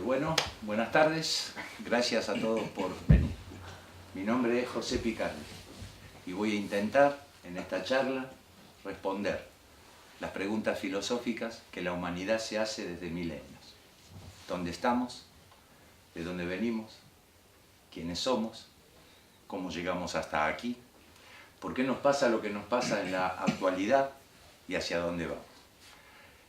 Bueno, buenas tardes. Gracias a todos por venir. Mi nombre es José Picardi y voy a intentar en esta charla responder las preguntas filosóficas que la humanidad se hace desde milenios. ¿Dónde estamos? ¿De dónde venimos? ¿Quiénes somos? ¿Cómo llegamos hasta aquí? ¿Por qué nos pasa lo que nos pasa en la actualidad y hacia dónde vamos?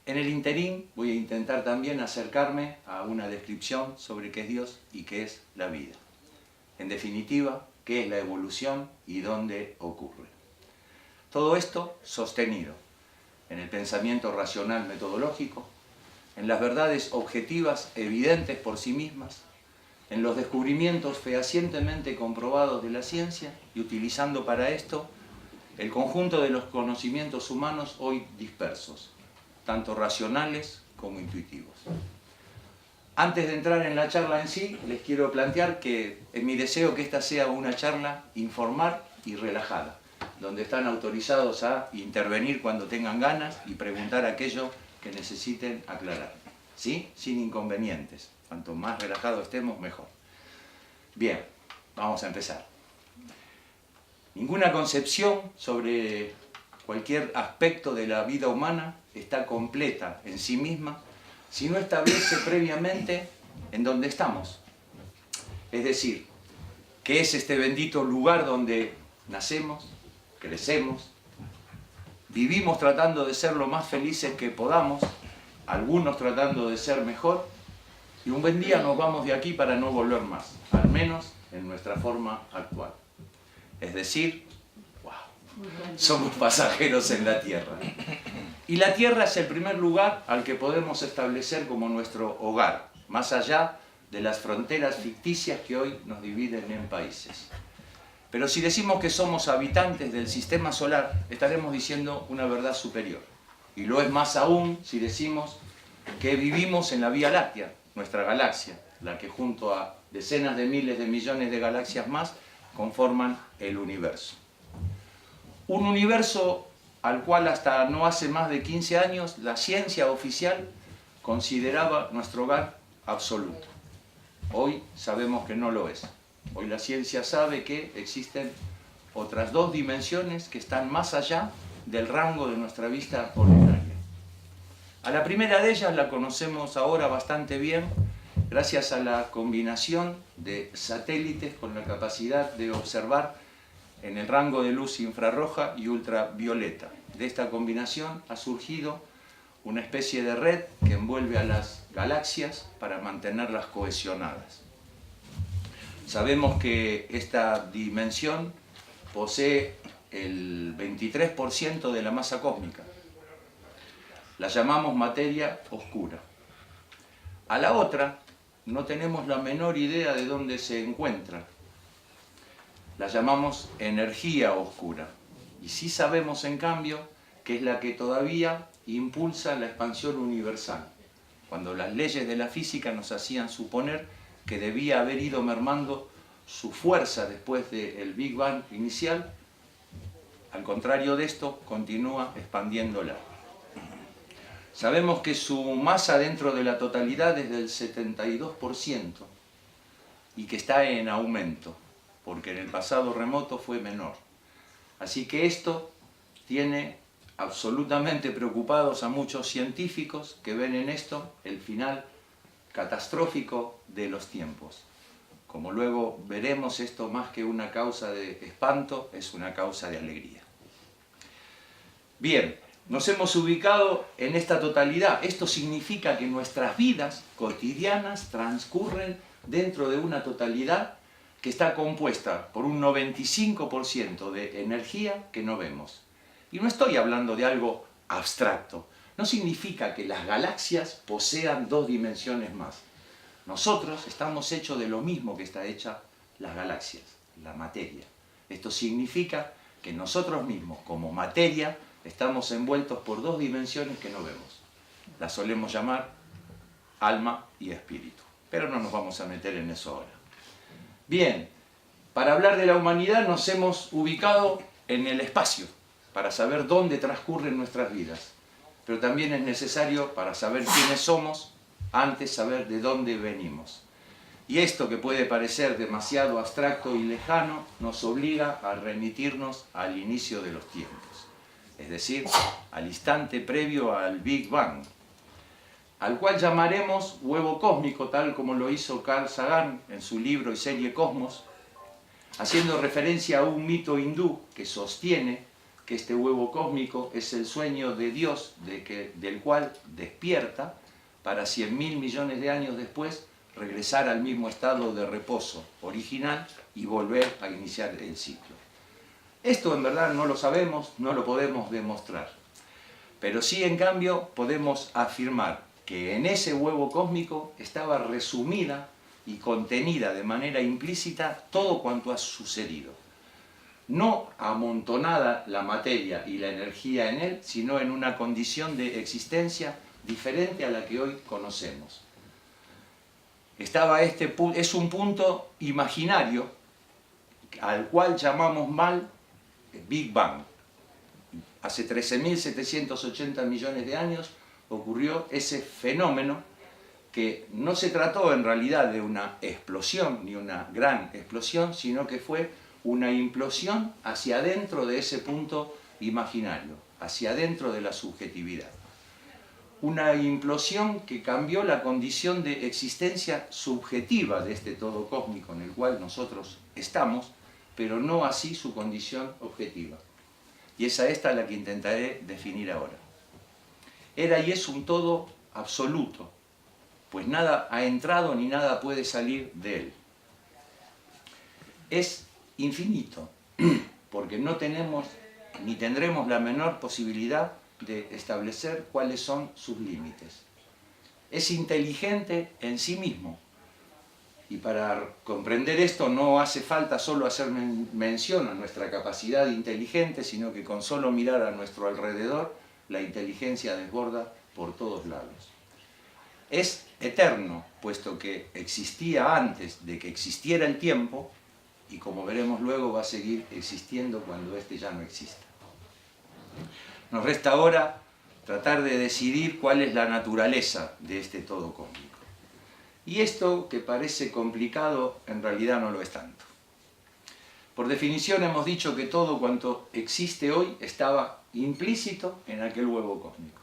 En el interín voy a intentar también acercarme a una descripción sobre qué es Dios y qué es la vida. En definitiva, qué es la evolución y dónde ocurre. Todo esto sostenido en el pensamiento racional metodológico, en las verdades objetivas evidentes por sí mismas, en los descubrimientos fehacientemente comprobados de la ciencia y utilizando para esto el conjunto de los conocimientos humanos hoy dispersos, tanto racionales como intuitivos. Antes de entrar en la charla en sí, les quiero plantear que es mi deseo que esta sea una charla informal y relajada, donde están autorizados a intervenir cuando tengan ganas y preguntar aquello que necesiten aclarar, ¿sí? Sin inconvenientes. Cuanto más relajados estemos, mejor. Bien, vamos a empezar. Ninguna concepción sobre cualquier aspecto de la vida humana está completa en sí misma si no establece previamente en dónde estamos. Es decir, ¿qué es este bendito lugar donde nacemos, crecemos, vivimos tratando de ser lo más felices que podamos, algunos tratando de ser mejor, y un buen día nos vamos de aquí para no volver más, al menos en nuestra forma actual? Es decir, somos pasajeros en la Tierra. Y la Tierra es el primer lugar al que podemos establecer como nuestro hogar, más allá de las fronteras ficticias que hoy nos dividen en países. Pero si decimos que somos habitantes del sistema solar, estaremos diciendo una verdad superior. Y lo es más aún si decimos que vivimos en la Vía Láctea, nuestra galaxia, la que junto a decenas de miles de millones de galaxias más conforman el universo. Un universo al cual hasta no hace más de 15 años la ciencia oficial consideraba nuestro hogar absoluto. Hoy sabemos que no lo es. Hoy la ciencia sabe que existen otras dos dimensiones que están más allá del rango de nuestra vista ordinaria. A la primera de ellas la conocemos ahora bastante bien gracias a la combinación de satélites con la capacidad de observar en el rango de luz infrarroja y ultravioleta. De esta combinación ha surgido una especie de red que envuelve a las galaxias para mantenerlas cohesionadas. Sabemos que esta dimensión posee el 23% de la masa cósmica. La llamamos materia oscura. A la otra no tenemos la menor idea de dónde se encuentra. La llamamos energía oscura. Y sí sabemos, en cambio, que es la que todavía impulsa la expansión universal, cuando las leyes de la física nos hacían suponer que debía haber ido mermando su fuerza después del Big Bang inicial. Al contrario de esto, continúa expandiéndola. Sabemos que su masa dentro de la totalidad es del 72% y que está en aumento, porque en el pasado remoto fue menor. Así que esto tiene absolutamente preocupados a muchos científicos que ven en esto el final catastrófico de los tiempos. Como luego veremos, esto más que una causa de espanto, es una causa de alegría. Bien, nos hemos ubicado en esta totalidad. Esto significa que nuestras vidas cotidianas transcurren dentro de una totalidad que está compuesta por un 95% de energía que no vemos. Y no estoy hablando de algo abstracto. No significa que las galaxias posean dos dimensiones más. Nosotros estamos hechos de lo mismo que está hecha las galaxias, la materia. Esto significa que nosotros mismos, como materia, estamos envueltos por dos dimensiones que no vemos. Las solemos llamar alma y espíritu. Pero no nos vamos a meter en eso ahora. Bien, para hablar de la humanidad nos hemos ubicado en el espacio, para saber dónde transcurren nuestras vidas. Pero también es necesario, para saber quiénes somos, antes saber de dónde venimos. Y esto, que puede parecer demasiado abstracto y lejano, nos obliga a remitirnos al inicio de los tiempos, es decir, al instante previo al Big Bang, al cual llamaremos huevo cósmico, tal como lo hizo Carl Sagan en su libro y serie Cosmos, haciendo referencia a un mito hindú que sostiene que este huevo cósmico es el sueño de Dios del cual despierta para 100.000 millones de años después regresar al mismo estado de reposo original y volver a iniciar el ciclo. Esto en verdad no lo sabemos, no lo podemos demostrar, pero sí en cambio podemos afirmar que en ese huevo cósmico estaba resumida y contenida de manera implícita todo cuanto ha sucedido. No amontonada la materia y la energía en él, sino en una condición de existencia diferente a la que hoy conocemos. Es un punto imaginario al cual llamamos mal Big Bang. Hace 13.780 millones de años ocurrió ese fenómeno que no se trató en realidad de una explosión, ni una gran explosión, sino que fue una implosión hacia adentro de ese punto imaginario, hacia adentro de la subjetividad. Una implosión que cambió la condición de existencia subjetiva de este todo cósmico en el cual nosotros estamos, pero no así su condición objetiva. Y es a esta la que intentaré definir ahora. Era y es un todo absoluto, pues nada ha entrado ni nada puede salir de él. Es infinito, porque no tenemos ni tendremos la menor posibilidad de establecer cuáles son sus límites. Es inteligente en sí mismo, y para comprender esto no hace falta solo hacer mención a nuestra capacidad inteligente, sino que con solo mirar a nuestro alrededor, la inteligencia desborda por todos lados. Es eterno, puesto que existía antes de que existiera el tiempo, y como veremos luego va a seguir existiendo cuando éste ya no exista. Nos resta ahora tratar de decidir cuál es la naturaleza de este todo cósmico. Y esto, que parece complicado, en realidad no lo es tanto. Por definición hemos dicho que todo cuanto existe hoy estaba implícito en aquel huevo cósmico.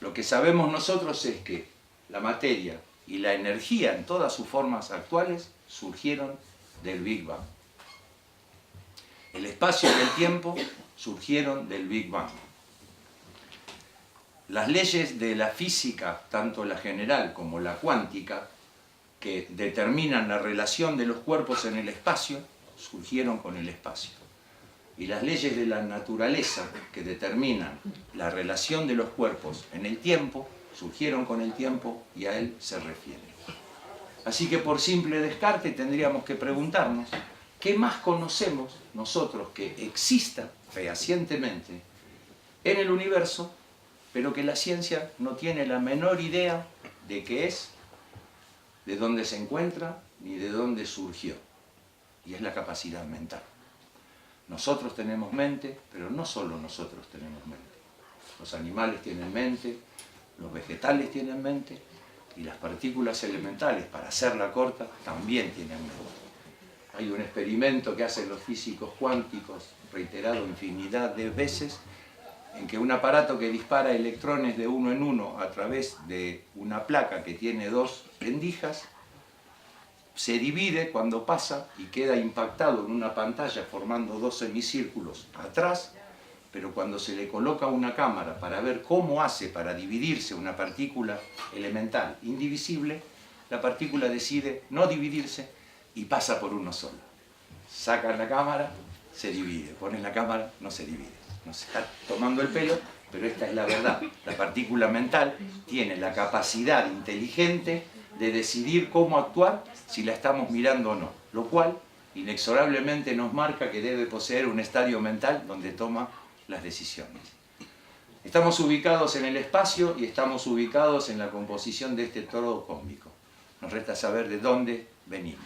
Lo que sabemos nosotros es que la materia y la energía en todas sus formas actuales surgieron del Big Bang. El espacio y el tiempo surgieron del Big Bang. Las leyes de la física, tanto la general como la cuántica, que determinan la relación de los cuerpos en el espacio, surgieron con el espacio. Y las leyes de la naturaleza, que determinan la relación de los cuerpos en el tiempo, surgieron con el tiempo y a él se refieren. Así que por simple descarte tendríamos que preguntarnos, ¿qué más conocemos nosotros que exista fehacientemente en el universo, pero que la ciencia no tiene la menor idea de qué es, de dónde se encuentra, ni de dónde surgió? Y es la capacidad mental. Nosotros tenemos mente, pero no solo nosotros tenemos mente. Los animales tienen mente, los vegetales tienen mente, y las partículas elementales, para hacerla corta, también tienen mente. Hay un experimento que hacen los físicos cuánticos, reiterado infinidad de veces, en que un aparato que dispara electrones de uno en uno a través de una placa que tiene dos rendijas, se divide cuando pasa y queda impactado en una pantalla formando dos semicírculos atrás, pero cuando se le coloca una cámara para ver cómo hace para dividirse una partícula elemental indivisible, la partícula decide no dividirse y pasa por uno solo. Sacan la cámara, se divide, ponen la cámara, no se divide. Nos está tomando el pelo, pero esta es la verdad. La partícula mental tiene la capacidad inteligente de decidir cómo actuar si la estamos mirando o no, lo cual inexorablemente nos marca que debe poseer un estadio mental donde toma las decisiones. Estamos ubicados en el espacio y estamos ubicados en la composición de este todo cósmico. Nos resta saber de dónde venimos.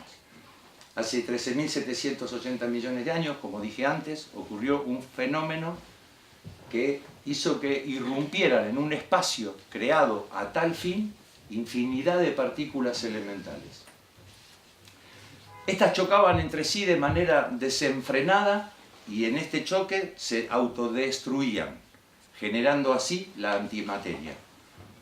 Hace 13.780 millones de años, como dije antes, ocurrió un fenómeno que hizo que irrumpieran en un espacio creado a tal fin infinidad de partículas elementales. Estas chocaban entre sí de manera desenfrenada y en este choque se autodestruían, generando así la antimateria.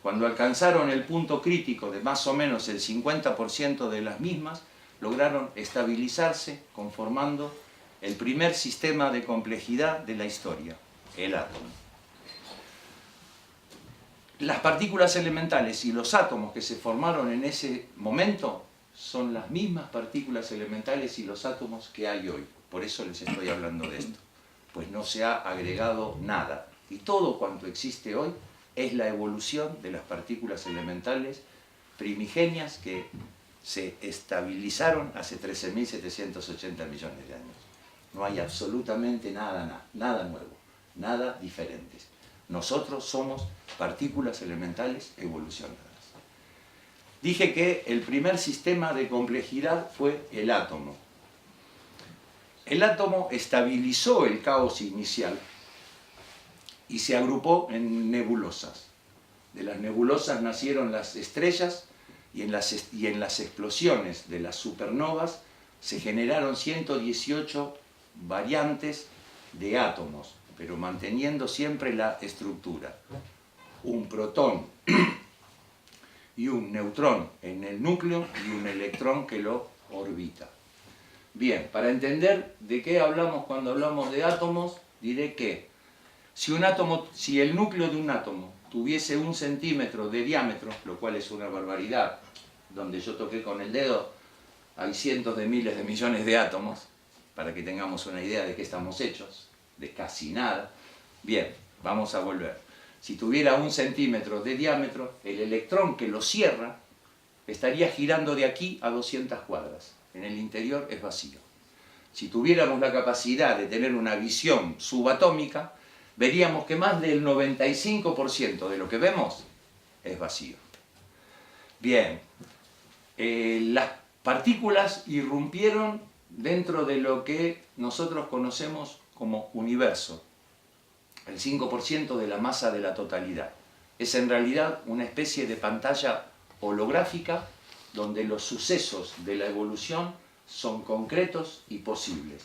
Cuando alcanzaron el punto crítico de más o menos el 50% de las mismas, lograron estabilizarse conformando el primer sistema de complejidad de la historia, el átomo. Las partículas elementales y los átomos que se formaron en ese momento son las mismas partículas elementales y los átomos que hay hoy. Por eso les estoy hablando de esto. Pues no se ha agregado nada. Y todo cuanto existe hoy es la evolución de las partículas elementales primigenias que se estabilizaron hace 13.780 millones de años. No hay absolutamente nada nuevo, nada diferente. Nosotros somos partículas elementales evolucionadas. Dije que el primer sistema de complejidad fue el átomo. El átomo estabilizó el caos inicial y se agrupó en nebulosas. De las nebulosas nacieron las estrellas y en las explosiones de las supernovas se generaron 118 variantes de átomos, pero manteniendo siempre la estructura. Un protón y un neutrón en el núcleo y un electrón que lo orbita. Bien, para entender de qué hablamos cuando hablamos de átomos, diré que si el núcleo de un átomo tuviese 1 centímetro de diámetro, lo cual es una barbaridad, donde yo toqué con el dedo, hay cientos de miles de millones de átomos, para que tengamos una idea de qué estamos hechos, de casi nada. Bien, vamos a volver. Si tuviera 1 centímetro de diámetro, el electrón que lo cierra estaría girando de aquí a 200 cuadras. En el interior es vacío. Si tuviéramos la capacidad de tener una visión subatómica, veríamos que más del 95% de lo que vemos es vacío. Bien, las partículas irrumpieron dentro de lo que nosotros conocemos como universo, el 5% de la masa de la totalidad. Es en realidad una especie de pantalla holográfica donde los sucesos de la evolución son concretos y posibles.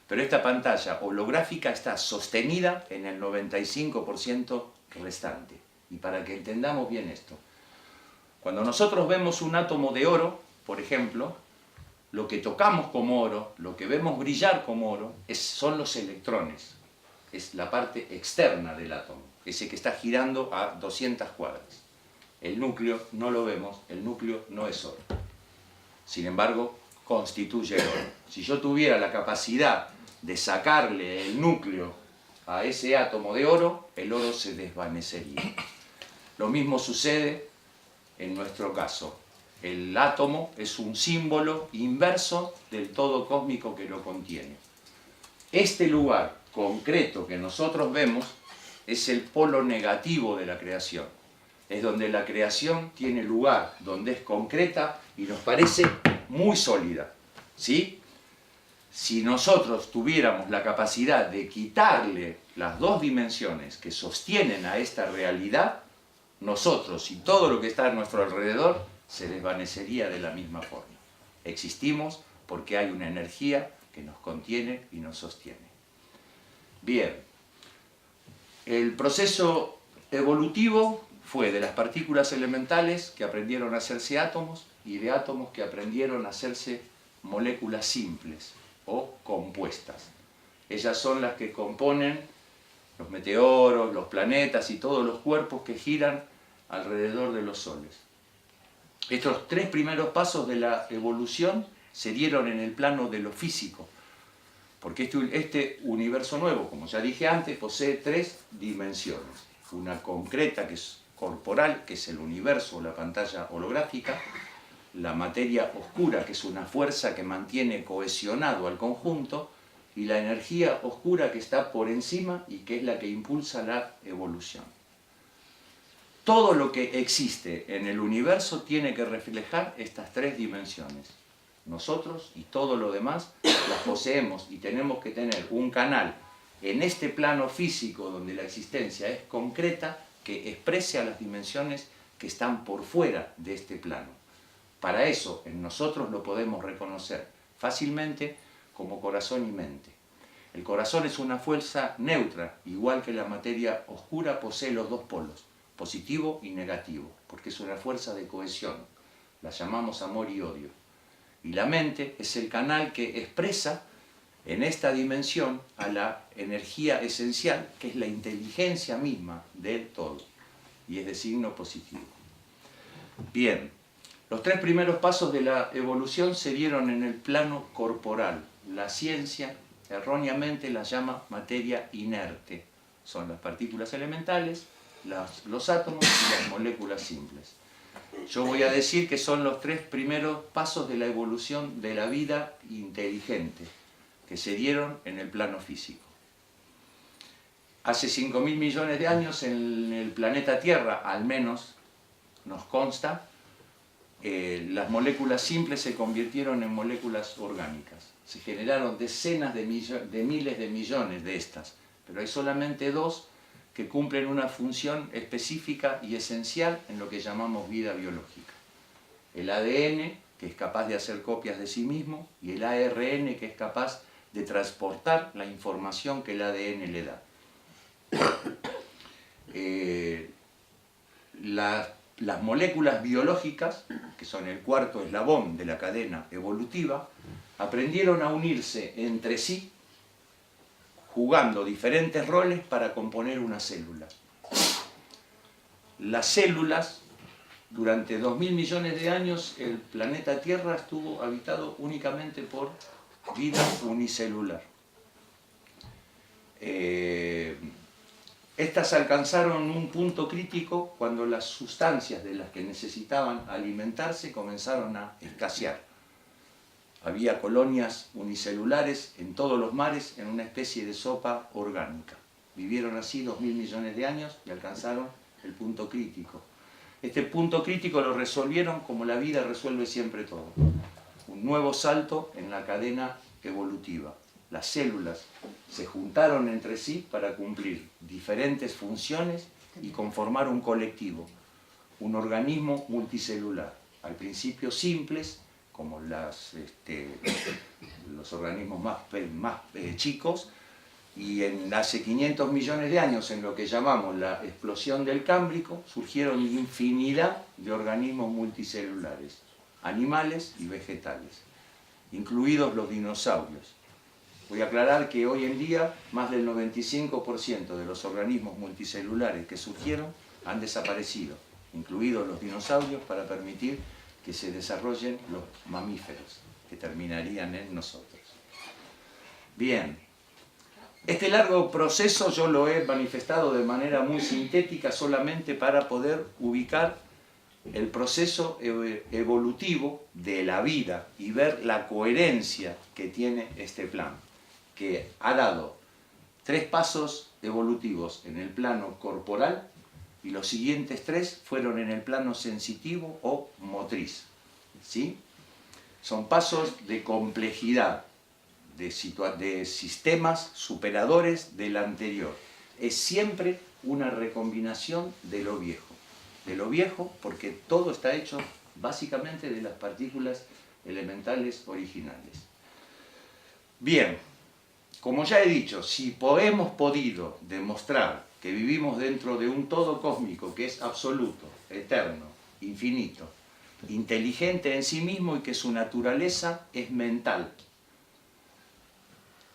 Pero esta pantalla holográfica está sostenida en el 95% restante. Y para que entendamos bien esto, cuando nosotros vemos un átomo de oro, por ejemplo, lo que tocamos como oro, lo que vemos brillar como oro, son los electrones. Es la parte externa del átomo, ese que está girando a 200 cuadras. El núcleo no lo vemos, el núcleo no es oro. Sin embargo, constituye el oro. Si yo tuviera la capacidad de sacarle el núcleo a ese átomo de oro, el oro se desvanecería. Lo mismo sucede en nuestro caso. El átomo es un símbolo inverso del todo cósmico que lo contiene. Este lugar concreto que nosotros vemos es el polo negativo de la creación. Es donde la creación tiene lugar, donde es concreta y nos parece muy sólida. ¿Sí? Si nosotros tuviéramos la capacidad de quitarle las dos dimensiones que sostienen a esta realidad, nosotros y todo lo que está a nuestro alrededor se desvanecería de la misma forma. Existimos porque hay una energía que nos contiene y nos sostiene. Bien, el proceso evolutivo fue de las partículas elementales que aprendieron a hacerse átomos y de átomos que aprendieron a hacerse moléculas simples o compuestas. Ellas son las que componen los meteoros, los planetas y todos los cuerpos que giran alrededor de los soles. Estos 3 primeros pasos de la evolución se dieron en el plano de lo físico, porque este universo nuevo, como ya dije antes, posee 3 dimensiones. Una concreta, que es corporal, que es el universo o la pantalla holográfica, la materia oscura, que es una fuerza que mantiene cohesionado al conjunto, y la energía oscura que está por encima y que es la que impulsa la evolución. Todo lo que existe en el universo tiene que reflejar estas 3 dimensiones. Nosotros y todo lo demás las poseemos y tenemos que tener un canal en este plano físico donde la existencia es concreta que exprese a las dimensiones que están por fuera de este plano. Para eso, en nosotros lo podemos reconocer fácilmente como corazón y mente. El corazón es una fuerza neutra, igual que la materia oscura posee los dos polos, positivo y negativo, porque es una fuerza de cohesión. La llamamos amor y odio. Y la mente es el canal que expresa en esta dimensión a la energía esencial, que es la inteligencia misma del todo, y es de signo positivo. Bien, los tres primeros pasos de la evolución se dieron en el plano corporal. La ciencia erróneamente las llama materia inerte. Son las partículas elementales, los átomos y las moléculas simples. Yo voy a decir que son los tres primeros pasos de la evolución de la vida inteligente, que se dieron en el plano físico. Hace 5.000 millones de años en el planeta Tierra, al menos nos consta, las moléculas simples se convirtieron en moléculas orgánicas. Se generaron decenas de miles de millones de estas, pero hay solamente dos que cumplen una función específica y esencial en lo que llamamos vida biológica. El ADN, que es capaz de hacer copias de sí mismo, y el ARN, que es capaz de transportar la información que el ADN le da. Las moléculas biológicas, que son el cuarto eslabón de la cadena evolutiva, aprendieron a unirse entre sí, jugando diferentes roles para componer una célula. Las células, durante 2.000 millones de años, el planeta Tierra estuvo habitado únicamente por vida unicelular. Estas alcanzaron un punto crítico cuando las sustancias de las que necesitaban alimentarse comenzaron a escasear. Había colonias unicelulares en todos los mares en una especie de sopa orgánica. Vivieron así 2.000 millones de años y alcanzaron el punto crítico. Este punto crítico lo resolvieron como la vida resuelve siempre todo. Un nuevo salto en la cadena evolutiva. Las células se juntaron entre sí para cumplir diferentes funciones y conformar un colectivo, un organismo multicelular. Al principio simples, como los organismos más chicos, y hace 500 millones de años, en lo que llamamos la explosión del Cámbrico, surgieron infinidad de organismos multicelulares, animales y vegetales, incluidos los dinosaurios. Voy a aclarar que hoy en día más del 95% de los organismos multicelulares que surgieron han desaparecido, incluidos los dinosaurios, para permitir que se desarrollen los mamíferos, que terminarían en nosotros. Bien, este largo proceso yo lo he manifestado de manera muy sintética solamente para poder ubicar el proceso evolutivo de la vida y ver la coherencia que tiene este plan, que ha dado 3 pasos evolutivos en el plano corporal y los siguientes 3 fueron en el plano sensitivo o motriz. ¿Sí? Son pasos de complejidad, de sistemas superadores del anterior. Es siempre una recombinación de lo viejo. De lo viejo porque todo está hecho básicamente de las partículas elementales originales. Bien, como ya he dicho, si hemos podido demostrar que vivimos dentro de un todo cósmico que es absoluto, eterno, infinito, inteligente en sí mismo y que su naturaleza es mental,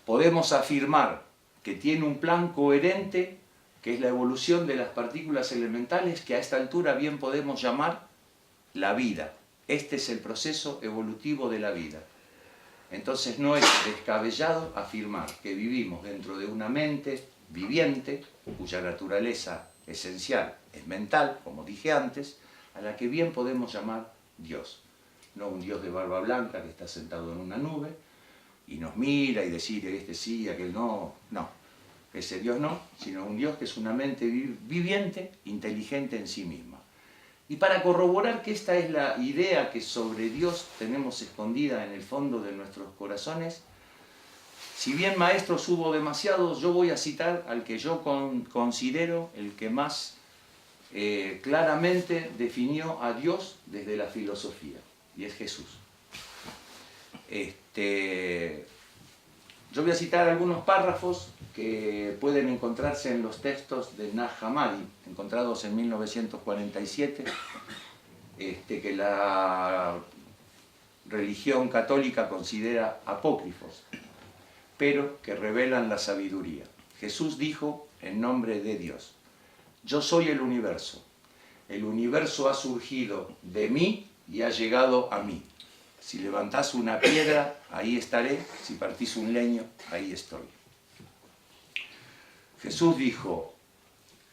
podemos afirmar que tiene un plan coherente, que es la evolución de las partículas elementales, que a esta altura bien podemos llamar la vida. Este es el proceso evolutivo de la vida. Entonces no es descabellado afirmar que vivimos dentro de una mente viviente, cuya naturaleza esencial es mental, como dije antes, a la que bien podemos llamar Dios. No un Dios de barba blanca que está sentado en una nube y nos mira y decide este sí, aquel no. No, ese Dios no, sino un Dios que es una mente viviente, inteligente en sí misma. Y para corroborar que esta es la idea que sobre Dios tenemos escondida en el fondo de nuestros corazones, si bien maestros hubo demasiados, yo voy a citar al que yo considero el que más claramente definió a Dios desde la filosofía, y es Jesús. Yo voy a citar algunos párrafos que pueden encontrarse en los textos de Nag Hammadi, encontrados en 1947, que la religión católica considera apócrifos, pero que revelan la sabiduría. Jesús dijo en nombre de Dios: yo soy el universo ha surgido de mí y ha llegado a mí. Si levantás una piedra, ahí estaré, si partís un leño, ahí estoy. Jesús dijo: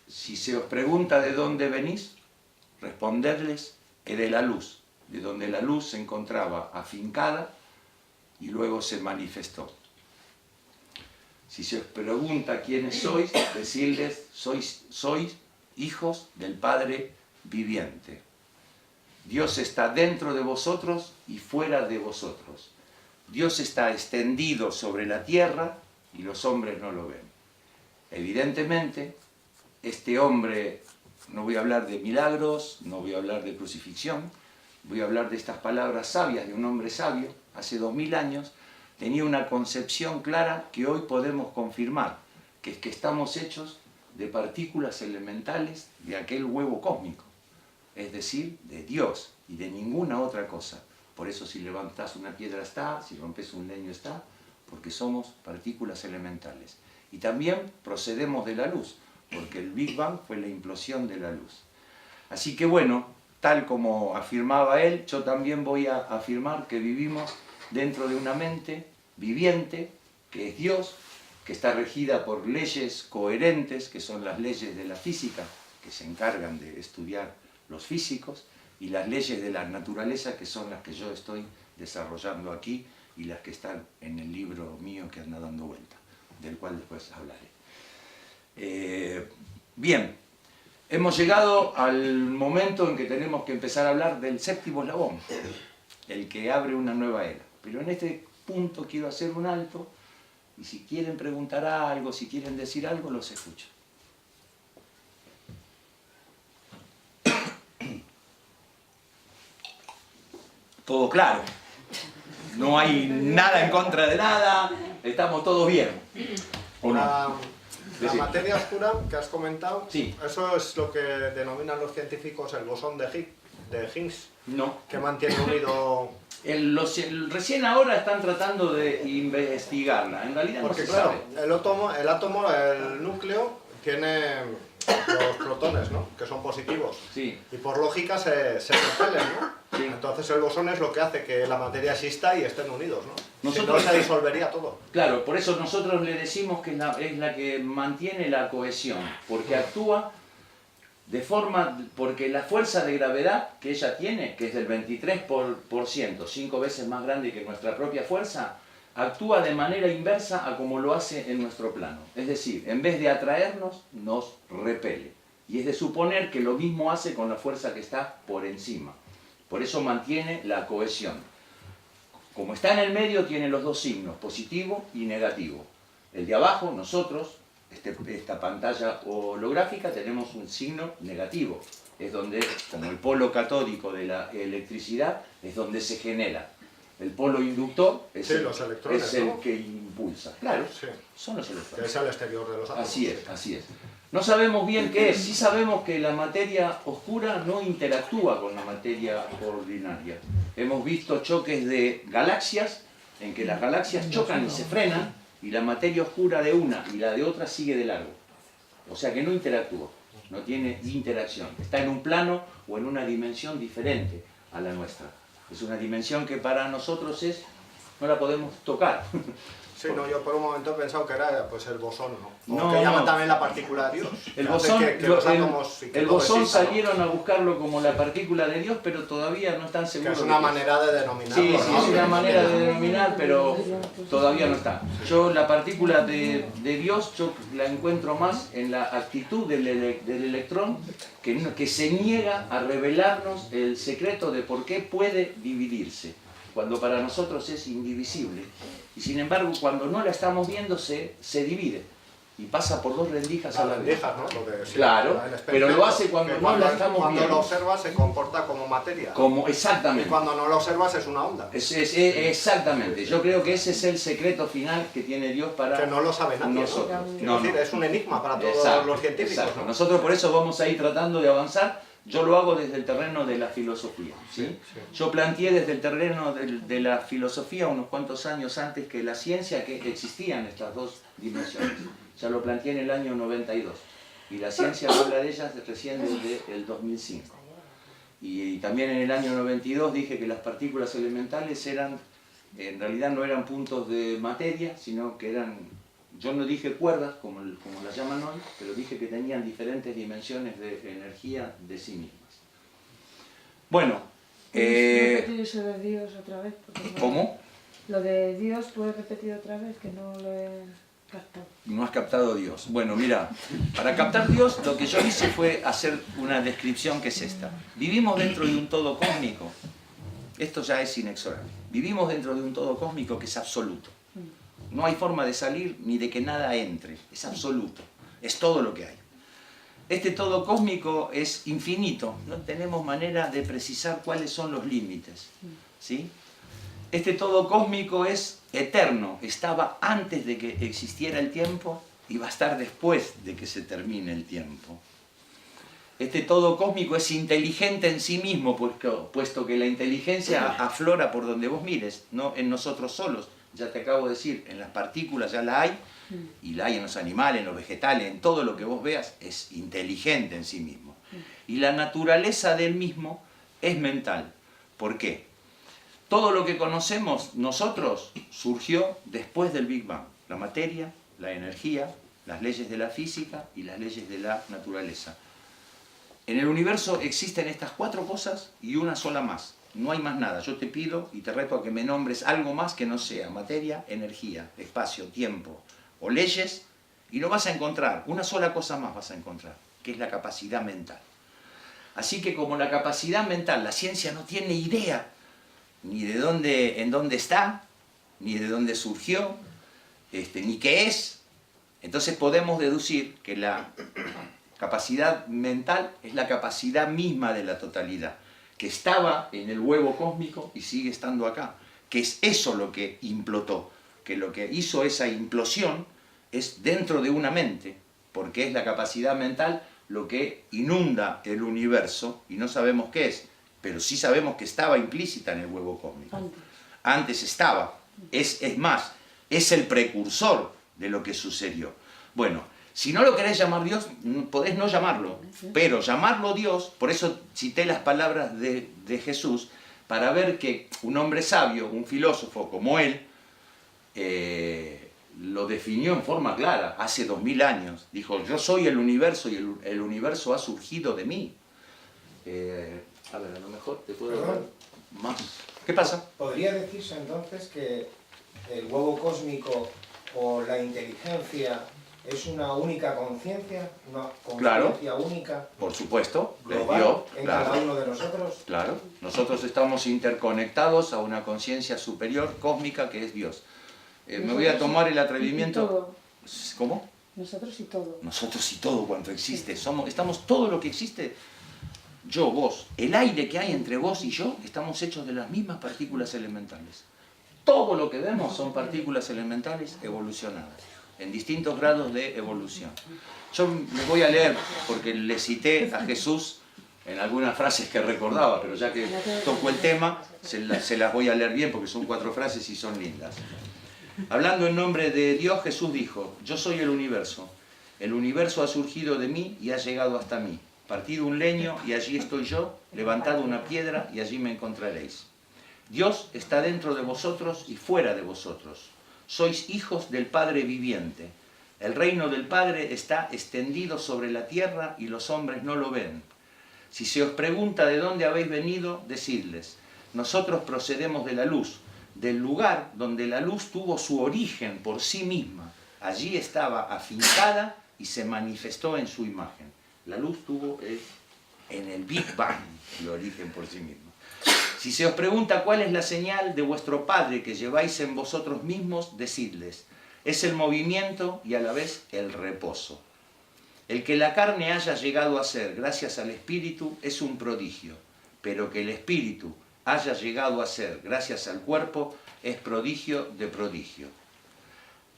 si se os pregunta de dónde venís, respondedles que de la luz, de donde la luz se encontraba afincada y luego se manifestó. Si se os pregunta quiénes sois, decidles: sois hijos del Padre viviente. Dios está dentro de vosotros y fuera de vosotros. Dios está extendido sobre la tierra y los hombres no lo ven. Evidentemente, este hombre, no voy a hablar de milagros, no voy a hablar de crucifixión, voy a hablar de estas palabras sabias de un hombre sabio, hace 2000 años, tenía una concepción clara que hoy podemos confirmar, que es que estamos hechos de partículas elementales de aquel huevo cósmico, es decir, de Dios y de ninguna otra cosa. Por eso si levantas una piedra está, si rompes un leño está, porque somos partículas elementales. Y también procedemos de la luz, porque el Big Bang fue la implosión de la luz. Así que bueno, tal como afirmaba él, yo también voy a afirmar que vivimos dentro de una mente viviente, que es Dios, que está regida por leyes coherentes, que son las leyes de la física, que se encargan de estudiar los físicos, y las leyes de la naturaleza, que son las que yo estoy desarrollando aquí, y las que están en el libro mío que anda dando vuelta, del cual después hablaré. Bien, hemos llegado al momento en que tenemos que empezar a hablar del séptimo eslabón, el que abre una nueva era. Pero en este punto quiero hacer un alto, y si quieren preguntar algo, si quieren decir algo, los escucho. Todo claro. No hay nada en contra de nada, estamos todos bien. La materia oscura que has comentado, sí. Eso es lo que denominan los científicos el bosón de Higgs, no. Que mantiene unido... Recién ahora están tratando de investigarla, en realidad porque no se claro, sabe. El átomo, el núcleo, tiene los protones, ¿no? Que son positivos. Sí. Y por lógica se repelen, ¿no? Sí. Entonces el bosón es lo que hace que la materia exista y estén unidos, ¿no? Si no, se disolvería todo. Claro, por eso nosotros le decimos que es la que mantiene la cohesión, porque actúa de forma, porque la fuerza de gravedad que ella tiene, que es del 23%, 5 veces más grande que nuestra propia fuerza, actúa de manera inversa a como lo hace en nuestro plano. Es decir, en vez de atraernos, nos repele. Y es de suponer que lo mismo hace con la fuerza que está por encima. Por eso mantiene la cohesión. Como está en el medio, tiene los dos signos, positivo y negativo. El de abajo, nosotros, esta pantalla holográfica, tenemos un signo negativo. Es donde, como el polo catódico de la electricidad, es donde se genera. El polo inductor es, sí, los electrones, es el ¿no? que impulsa. Claro, sí. Son los electrones. Que es el exterior de los átomos. Así es, así es. No sabemos bien qué es, sí sabemos que la materia oscura no interactúa con la materia ordinaria. Hemos visto choques de galaxias, en que las galaxias chocan y se frenan, y la materia oscura de una y la de otra sigue de largo. O sea que no interactúa, no tiene interacción. Está en un plano o en una dimensión diferente a la nuestra. Es una dimensión que para nosotros no la podemos tocar. Sí, no, yo por un momento he pensado que era pues el bosón, ¿no? No, que llaman no. también la partícula de Dios. El bosón, el bosón exista, salieron a buscarlo como la partícula de Dios, pero todavía no están seguros. Que es una manera de denominarlo, sí, ¿no? es una manera de denominar, pero todavía no está. Yo la partícula de Dios, yo la encuentro más en la actitud del electrón, que se niega a revelarnos el secreto de por qué puede dividirse, cuando para nosotros es indivisible. Y sin embargo, cuando no la estamos viendo, se divide. y pasa por dos rendijas a la vez. Rendijas, ¿no? Lo que, sí, claro, pero lo hace cuando no la estamos cuando viendo. lo observas se comporta como materia. Exactamente. Y cuando no lo observas es una onda. Exactamente. Yo creo que ese es el secreto final que tiene Dios para que no lo sabe nadie, nosotros. ¿no? Es decir, es un enigma para todos los científicos. Exacto. ¿no? Nosotros por eso vamos a ir tratando de avanzar. Yo lo hago desde el terreno de la filosofía. ¿sí? Sí. Yo planteé desde el terreno de la filosofía unos cuantos años antes que la ciencia que existían estas dos dimensiones. Ya lo planteé en el año 92. Y la ciencia habla de ellas recién desde el 2005. Y también en el año 92 dije que las partículas elementales eran, en realidad no eran puntos de materia, sino que eran, yo no dije cuerdas, como las llaman hoy, pero dije que tenían diferentes dimensiones de energía de sí mismas. Bueno, ¿Puedes repetir eso de Dios otra vez? ¿cómo? Lo de Dios, ¿puedes repetir otra vez? Que no lo he captado. No has captado Dios. Bueno, mira, para captar Dios lo que yo hice fue hacer una descripción que es esta. Vivimos dentro de un todo cósmico. Esto ya es inexorable. Vivimos dentro de un todo cósmico que es absoluto. No hay forma de salir ni de que nada entre. Es absoluto. Es todo lo que hay. Este todo cósmico es infinito. No tenemos manera de precisar cuáles son los límites. ¿Sí? Este todo cósmico es eterno. Estaba antes de que existiera el tiempo y va a estar después de que se termine el tiempo. Este todo cósmico es inteligente en sí mismo, puesto que la inteligencia aflora por donde vos mires, no en nosotros solos. Ya te acabo de decir, en las partículas ya la hay, y la hay en los animales, en los vegetales, en todo lo que vos veas, es inteligente en sí mismo. Y la naturaleza del mismo es mental. ¿Por qué? Todo lo que conocemos nosotros surgió después del Big Bang. La materia, la energía, las leyes de la física y las leyes de la naturaleza. En el universo existen estas cuatro cosas y una sola más. No hay más nada. Yo te pido y te reto a que me nombres algo más que no sea materia, energía, espacio, tiempo o leyes, y lo vas a encontrar. Una sola cosa más vas a encontrar, que es la capacidad mental. Así que como la capacidad mental, la ciencia no tiene idea ni de dónde, en dónde está, ni de dónde surgió, ni qué es, entonces podemos deducir que la capacidad mental es la capacidad misma de la totalidad, que estaba en el huevo cósmico y sigue estando acá, que es eso lo que implotó, que lo que hizo esa implosión es dentro de una mente, porque es la capacidad mental lo que inunda el universo y no sabemos qué es, pero sí sabemos que estaba implícita en el huevo cósmico. Antes estaba, es más, es el precursor de lo que sucedió. Bueno, si no lo querés llamar Dios, podés no llamarlo, pero llamarlo Dios, por eso cité las palabras de Jesús, para ver que un hombre sabio, un filósofo como él, lo definió en forma clara, hace 2000 años. Dijo, yo soy el universo y el universo ha surgido de mí. A ver, a lo mejor te puedo dar más. ¿Qué pasa? ¿Podría decirse entonces que el huevo cósmico o la inteligencia es una única conciencia? ¿Una conciencia única? Por supuesto. Global en cada uno de nosotros. Claro. Nosotros estamos interconectados a una conciencia superior, cósmica, que es Dios. Me voy a tomar el atrevimiento... Y todo. ¿Cómo? Nosotros y todo. Nosotros y todo cuanto existe. Estamos todo lo que existe. Yo, vos, el aire que hay entre vos y yo, estamos hechos de las mismas partículas elementales. Todo lo que vemos son partículas elementales evolucionadas, en distintos grados de evolución. Yo les voy a leer, porque le cité a Jesús en algunas frases que recordaba, pero ya que tocó el tema, se las voy a leer bien, porque son 4 frases y son lindas. Hablando en nombre de Dios, Jesús dijo, yo soy el universo ha surgido de mí y ha llegado hasta mí. Partido un leño y allí estoy yo, levantado una piedra y allí me encontraréis. Dios está dentro de vosotros y fuera de vosotros. Sois hijos del Padre viviente. El reino del Padre está extendido sobre la tierra y los hombres no lo ven. Si se os pregunta de dónde habéis venido, decidles, nosotros procedemos de la luz, del lugar donde la luz tuvo su origen por sí misma. Allí estaba afincada y se manifestó en su imagen. La luz tuvo en el Big Bang el origen por sí misma. Si se os pregunta cuál es la señal de vuestro Padre que lleváis en vosotros mismos, decidles, Es el movimiento y a la vez el reposo. El que la carne haya llegado a ser gracias al Espíritu es un prodigio, pero que el Espíritu haya llegado a ser gracias al cuerpo es prodigio de prodigio.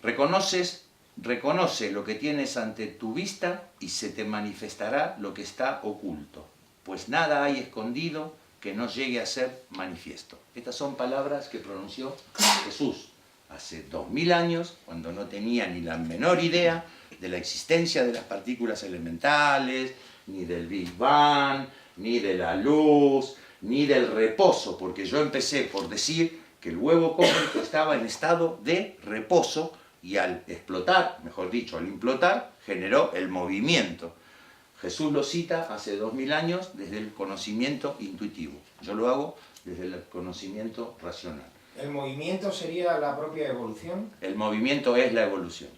Reconoce lo que tienes ante tu vista y se te manifestará lo que está oculto, pues nada hay escondido que no llegue a ser manifiesto. Estas son palabras que pronunció Jesús hace 2000 años, cuando no tenía ni la menor idea de la existencia de las partículas elementales, ni del Big Bang, ni de la luz, ni del reposo, porque yo empecé por decir que el huevo cósmico estaba en estado de reposo y al explotar, mejor dicho, al implotar, generó el movimiento. Jesús lo cita hace 2000 años desde el conocimiento intuitivo. Yo lo hago desde el conocimiento racional. ¿El movimiento sería la propia evolución? El movimiento es la evolución.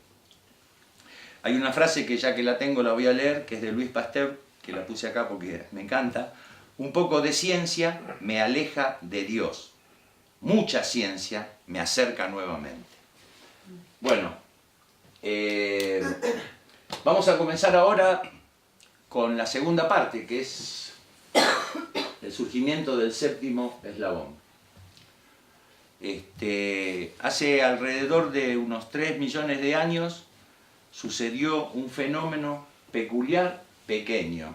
Hay una frase que ya que la tengo la voy a leer, que es de Louis Pasteur, que la puse acá porque me encanta. Un poco de ciencia me aleja de Dios. Mucha ciencia me acerca nuevamente. Bueno, vamos a comenzar ahora con la segunda parte, que es el surgimiento del séptimo eslabón. Hace alrededor de unos 3 millones de años sucedió un fenómeno peculiar, pequeño,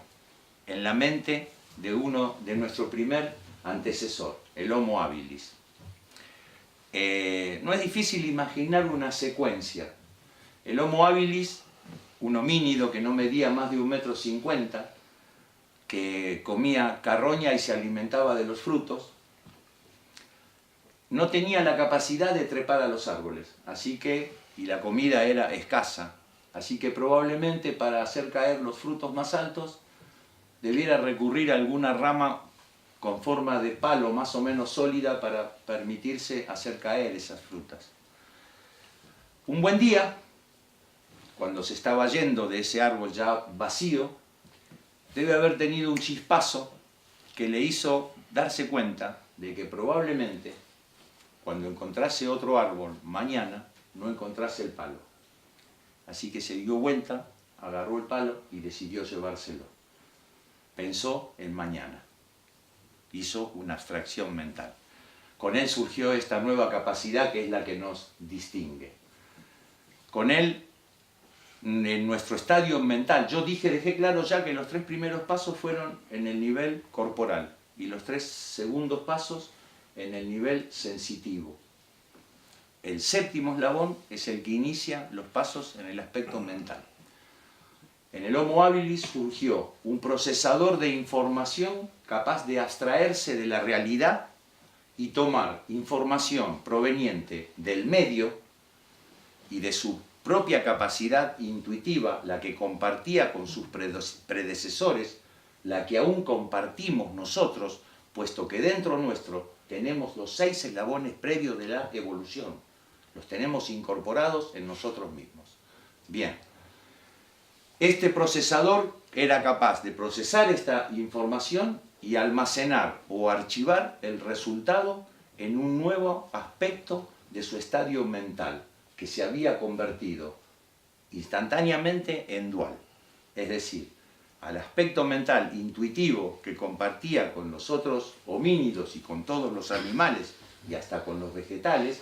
en la mente de nuestro primer antecesor, el Homo habilis. No es difícil imaginar una secuencia. El Homo habilis, un homínido que no medía más de 1,50 m, que comía carroña y se alimentaba de los frutos, no tenía la capacidad de trepar a los árboles, y la comida era escasa, así que probablemente para hacer caer los frutos más altos debiera recurrir a alguna rama con forma de palo más o menos sólida para permitirse hacer caer esas frutas. Un buen día, cuando se estaba yendo de ese árbol ya vacío, debe haber tenido un chispazo que le hizo darse cuenta de que probablemente cuando encontrase otro árbol mañana no encontrase el palo. Así que se dio vuelta, agarró el palo y decidió llevárselo. Pensó en mañana. Hizo una abstracción mental. Con él surgió esta nueva capacidad que es la que nos distingue. Con él, en nuestro estadio mental, dejé claro ya que los 3 primeros pasos fueron en el nivel corporal y los 3 segundos pasos en el nivel sensitivo. El séptimo eslabón es el que inicia los pasos en el aspecto mental. En el Homo habilis surgió un procesador de información capaz de abstraerse de la realidad y tomar información proveniente del medio y de su propia capacidad intuitiva, la que compartía con sus predecesores, la que aún compartimos nosotros, puesto que dentro nuestro tenemos los 6 eslabones previos de la evolución. Los tenemos incorporados en nosotros mismos. Bien. Este procesador era capaz de procesar esta información y almacenar o archivar el resultado en un nuevo aspecto de su estadio mental, que se había convertido instantáneamente en dual. Es decir, al aspecto mental intuitivo que compartía con los otros homínidos y con todos los animales y hasta con los vegetales,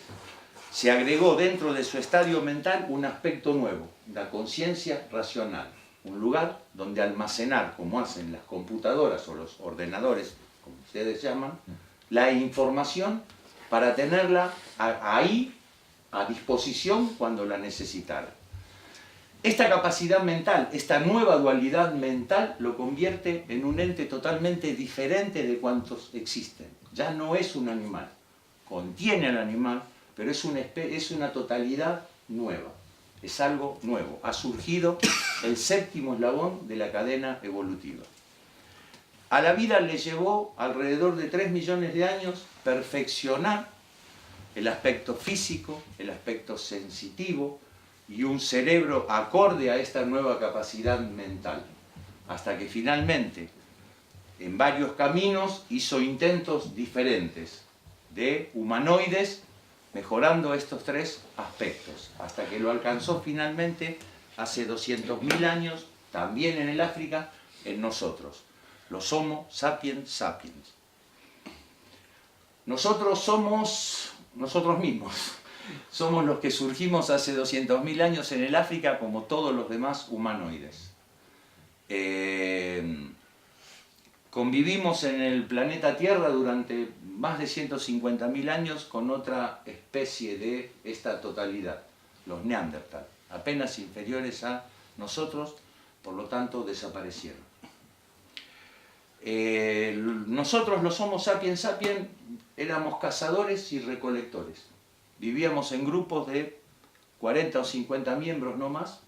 se agregó dentro de su estadio mental un aspecto nuevo, la conciencia racional, un lugar donde almacenar, como hacen las computadoras o los ordenadores, como ustedes llaman, la información para tenerla ahí a disposición cuando la necesitara. Esta capacidad mental, esta nueva dualidad mental, lo convierte en un ente totalmente diferente de cuantos existen. Ya no es un animal, contiene al animal, pero es una totalidad nueva, es algo nuevo. Ha surgido el séptimo eslabón de la cadena evolutiva. A la vida le llevó alrededor de 3 millones de años perfeccionar el aspecto físico, el aspecto sensitivo y un cerebro acorde a esta nueva capacidad mental, hasta que finalmente, en varios caminos, hizo intentos diferentes de humanoides mejorando estos tres aspectos, hasta que lo alcanzó finalmente hace 200.000 años, también en el África, en nosotros, los Homo sapiens sapiens. Nosotros somos nosotros mismos, somos los que surgimos hace 200.000 años en el África como todos los demás humanoides. Convivimos en el planeta Tierra durante más de 150.000 años con otra especie de esta totalidad, los Neandertal, apenas inferiores a nosotros, por lo tanto desaparecieron. Nosotros los Homo sapiens sapiens éramos cazadores y recolectores. Vivíamos en grupos de 40 o 50 miembros no más.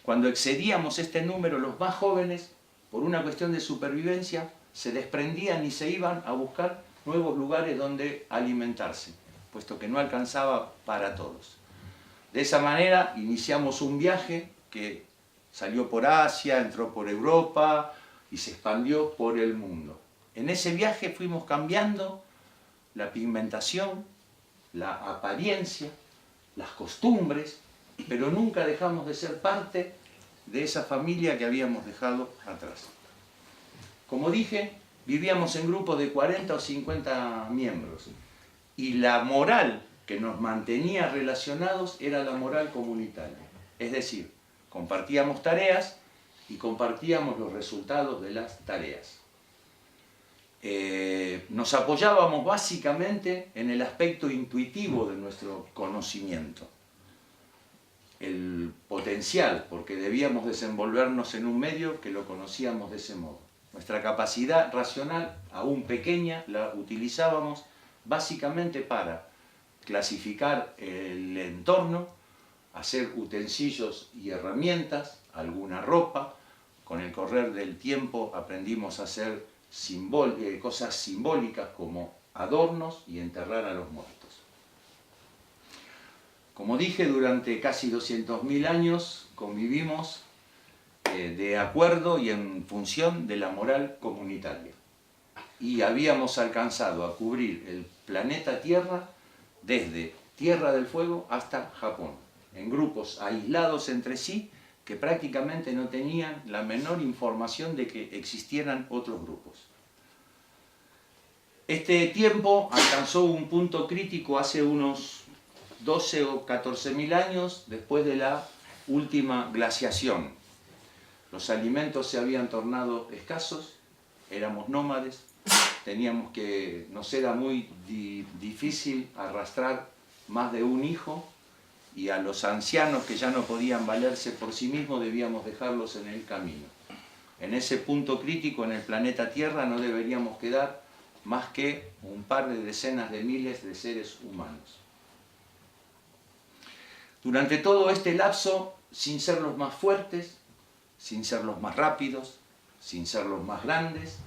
Cuando excedíamos este número, los más jóvenes, por una cuestión de supervivencia, se desprendían y se iban a buscar nuevos lugares donde alimentarse, puesto que no alcanzaba para todos. De esa manera iniciamos un viaje que salió por Asia, entró por Europa y se expandió por el mundo. En ese viaje fuimos cambiando la pigmentación, la apariencia, las costumbres, pero nunca dejamos de ser parte de esa familia que habíamos dejado atrás. Como dije, vivíamos en grupos de 40 o 50 miembros y la moral que nos mantenía relacionados era la moral comunitaria. Es decir, compartíamos tareas y compartíamos los resultados de las tareas. Nos apoyábamos básicamente en el aspecto intuitivo de nuestro conocimiento. El potencial, porque debíamos desenvolvernos en un medio que lo conocíamos de ese modo. Nuestra capacidad racional, aún pequeña, la utilizábamos básicamente para clasificar el entorno, hacer utensilios y herramientas, alguna ropa. Con el correr del tiempo aprendimos a hacer cosas simbólicas como adornos y enterrar a los muertos. Como dije, durante casi 200.000 años convivimos de acuerdo y en función de la moral comunitaria. Y habíamos alcanzado a cubrir el planeta Tierra desde Tierra del Fuego hasta Japón, en grupos aislados entre sí que prácticamente no tenían la menor información de que existieran otros grupos. Este tiempo alcanzó un punto crítico hace unos 12 o 14.000 años después de la última glaciación. Los alimentos se habían tornado escasos, éramos nómades, nos era muy difícil arrastrar más de un hijo, y a los ancianos que ya no podían valerse por sí mismos debíamos dejarlos en el camino. En ese punto crítico en el planeta Tierra no deberíamos quedar más que un par de decenas de miles de seres humanos. Durante todo este lapso, sin ser los más fuertes, sin ser los más rápidos, sin ser los más grandes,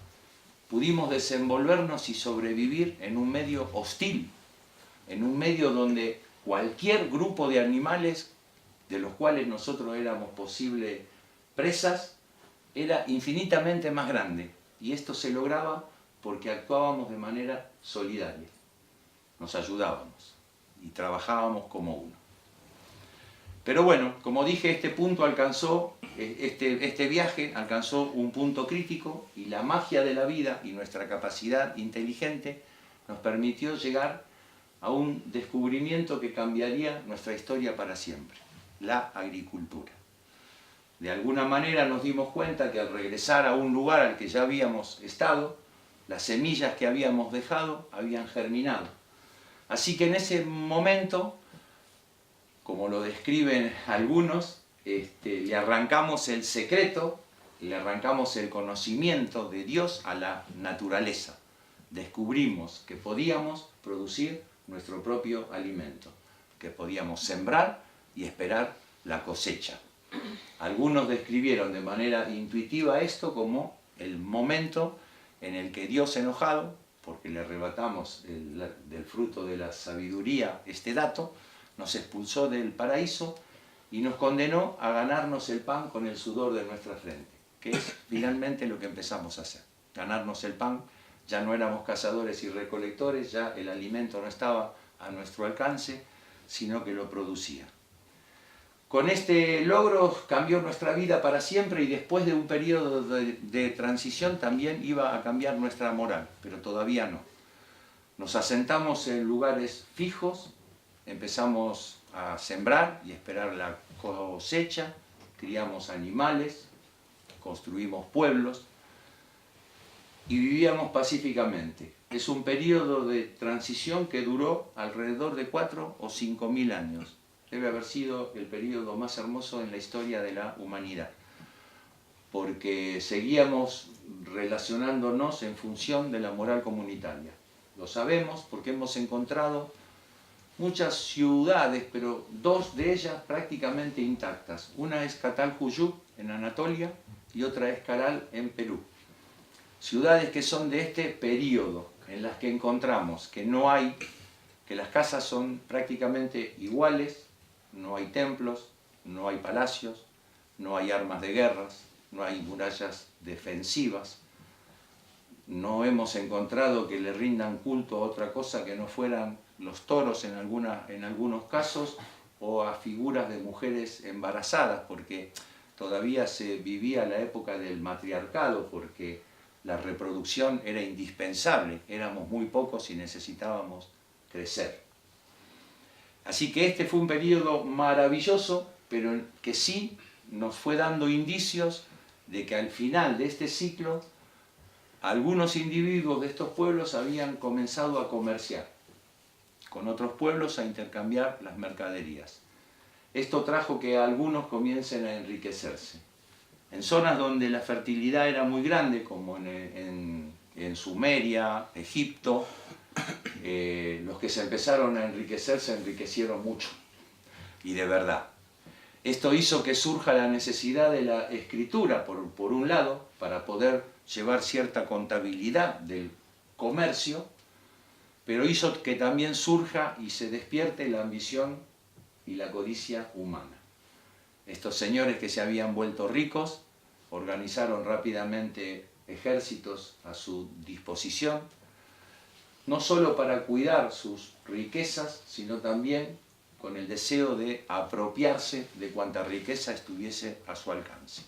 pudimos desenvolvernos y sobrevivir en un medio hostil, en un medio donde cualquier grupo de animales de los cuales nosotros éramos posibles presas era infinitamente más grande, y esto se lograba porque actuábamos de manera solidaria, nos ayudábamos y trabajábamos como uno. Pero bueno, como dije, este viaje alcanzó un punto crítico, y la magia de la vida y nuestra capacidad inteligente nos permitió llegar a un descubrimiento que cambiaría nuestra historia para siempre: la agricultura. De alguna manera nos dimos cuenta que al regresar a un lugar al que ya habíamos estado, las semillas que habíamos dejado habían germinado. Así que en ese momento, como lo describen algunos, le arrancamos el secreto, le arrancamos el conocimiento de Dios a la naturaleza. Descubrimos que podíamos producir nuestro propio alimento, que podíamos sembrar y esperar la cosecha. Algunos describieron de manera intuitiva esto como el momento en el que Dios, enojado, porque le arrebatamos del fruto de la sabiduría este dato, nos expulsó del paraíso y nos condenó a ganarnos el pan con el sudor de nuestra frente, que es finalmente lo que empezamos a hacer, ganarnos el pan. Ya no éramos cazadores y recolectores, ya el alimento no estaba a nuestro alcance, sino que lo producía. Con este logro cambió nuestra vida para siempre y después de un periodo de transición también iba a cambiar nuestra moral, pero todavía no. Nos asentamos en lugares fijos, empezamos a sembrar y esperar la cosecha, criamos animales, construimos pueblos y vivíamos pacíficamente. Es un periodo de transición que duró alrededor de 4 o 5.000 años. Debe haber sido el periodo más hermoso en la historia de la humanidad, porque seguíamos relacionándonos en función de la moral comunitaria. Lo sabemos porque hemos encontrado muchas ciudades, pero 2 de ellas prácticamente intactas. Una es Catalhuyuk en Anatolia y otra es Caral en Perú. Ciudades que son de este periodo, en las que encontramos que las casas son prácticamente iguales, no hay templos, no hay palacios, no hay armas de guerras, no hay murallas defensivas. No hemos encontrado que le rindan culto a otra cosa que no fueran los toros en algunos casos, o a figuras de mujeres embarazadas, porque todavía se vivía la época del matriarcado, porque la reproducción era indispensable, éramos muy pocos y necesitábamos crecer. Así que este fue un periodo maravilloso, pero que sí nos fue dando indicios de que al final de este ciclo algunos individuos de estos pueblos habían comenzado a comerciar con otros pueblos, a intercambiar las mercaderías. Esto trajo que algunos comiencen a enriquecerse. En zonas donde la fertilidad era muy grande, como en Sumeria, Egipto, los que se empezaron a enriquecer se enriquecieron mucho, y de verdad. Esto hizo que surja la necesidad de la escritura, por un lado, para poder llevar cierta contabilidad del comercio, pero hizo que también surja y se despierte la ambición y la codicia humana. Estos señores que se habían vuelto ricos organizaron rápidamente ejércitos a su disposición, no solo para cuidar sus riquezas, sino también con el deseo de apropiarse de cuanta riqueza estuviese a su alcance.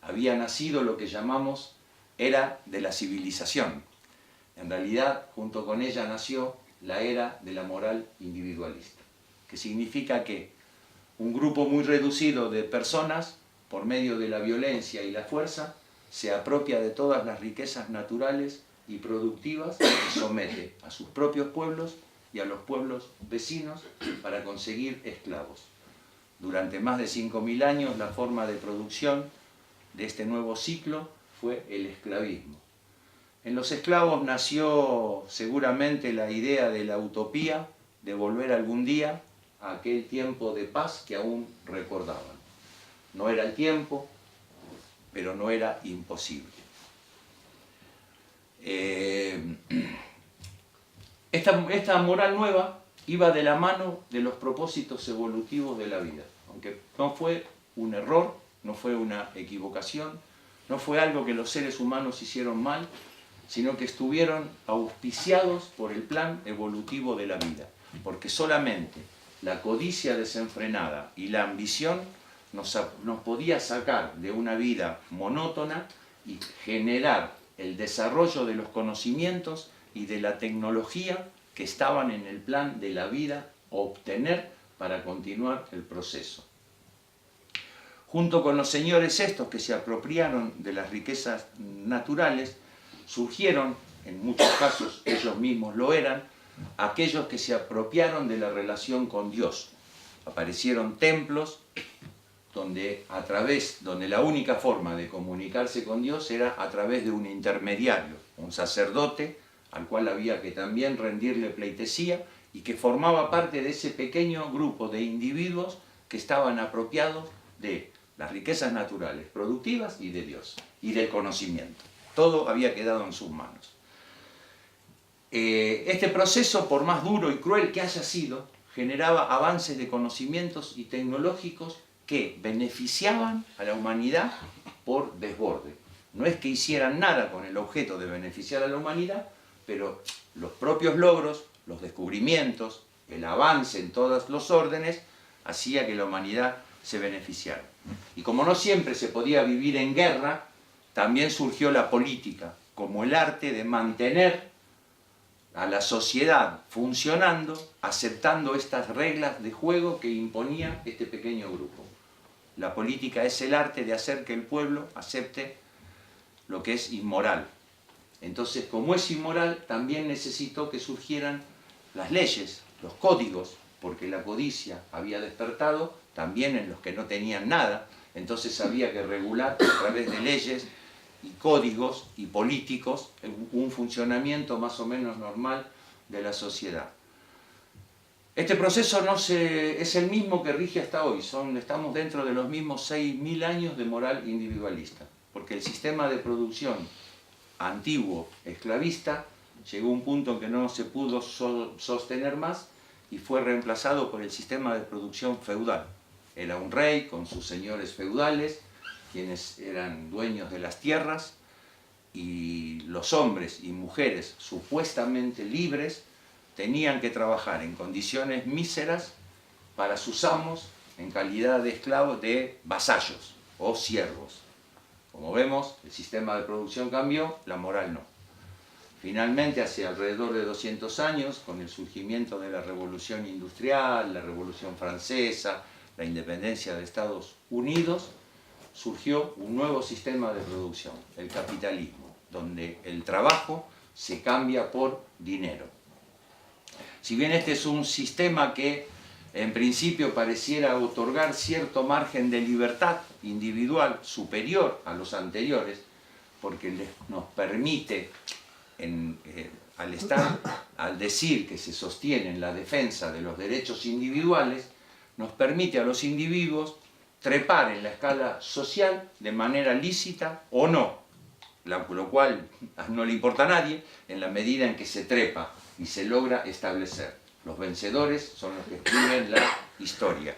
Había nacido lo que llamamos era de la civilización. En realidad, junto con ella nació la era de la moral individualista, que significa que un grupo muy reducido de personas, por medio de la violencia y la fuerza, se apropia de todas las riquezas naturales y productivas y somete a sus propios pueblos y a los pueblos vecinos para conseguir esclavos. Durante más de 5.000 años la forma de producción de este nuevo ciclo fue el esclavismo. En los esclavos nació seguramente la idea de la utopía de volver algún día a aquel tiempo de paz que aún recordaban. No era el tiempo, pero no era imposible. Esta moral nueva iba de la mano de los propósitos evolutivos de la vida, aunque no fue un error, no fue una equivocación, no fue algo que los seres humanos hicieron mal, sino que estuvieron auspiciados por el plan evolutivo de la vida, porque solamente la codicia desenfrenada y la ambición nos podía sacar de una vida monótona y generar el desarrollo de los conocimientos y de la tecnología que estaban en el plan de la vida obtener para continuar el proceso. Junto con los señores estos que se apropiaron de las riquezas naturales, surgieron, en muchos casos ellos mismos lo eran, aquellos que se apropiaron de la relación con Dios. Aparecieron templos donde la única forma de comunicarse con Dios era a través de un intermediario, un sacerdote al cual había que también rendirle pleitesía y que formaba parte de ese pequeño grupo de individuos que estaban apropiados de las riquezas naturales, productivas y de Dios, y del conocimiento. Todo había quedado en sus manos. Este proceso, por más duro y cruel que haya sido, generaba avances de conocimientos y tecnológicos que beneficiaban a la humanidad por desborde. No es que hicieran nada con el objeto de beneficiar a la humanidad, pero los propios logros, los descubrimientos, el avance en todos los órdenes hacía que la humanidad se beneficiara. Y como no siempre se podía vivir en guerra, también surgió la política como el arte de mantener a la sociedad funcionando, aceptando estas reglas de juego que imponía este pequeño grupo. La política es el arte de hacer que el pueblo acepte lo que es inmoral. Entonces, como es inmoral, también necesitó que surgieran las leyes, los códigos, porque la codicia había despertado también en los que no tenían nada, entonces había que regular a través de leyes y códigos y políticos un funcionamiento más o menos normal de la sociedad. Este proceso es el mismo que rige hasta hoy, estamos dentro de los mismos 6.000 años de moral individualista, porque el sistema de producción antiguo, esclavista, llegó a un punto en que no se pudo sostener más y fue reemplazado por el sistema de producción feudal. Era un rey con sus señores feudales, quienes eran dueños de las tierras, y los hombres y mujeres supuestamente libres tenían que trabajar en condiciones míseras para sus amos en calidad de esclavos, de vasallos o siervos. Como vemos, el sistema de producción cambió, la moral no. Finalmente, hace alrededor de 200 años, con el surgimiento de la Revolución Industrial, la Revolución Francesa, la independencia de Estados Unidos, surgió un nuevo sistema de producción, el capitalismo, donde el trabajo se cambia por dinero. Si bien este es un sistema que en principio pareciera otorgar cierto margen de libertad individual superior a los anteriores, porque nos permite, al decir que se sostiene en la defensa de los derechos individuales, nos permite a los individuos trepar en la escala social de manera lícita o no, lo cual no le importa a nadie en la medida en que se trepa y se logra establecer. Los vencedores son los que escriben la historia.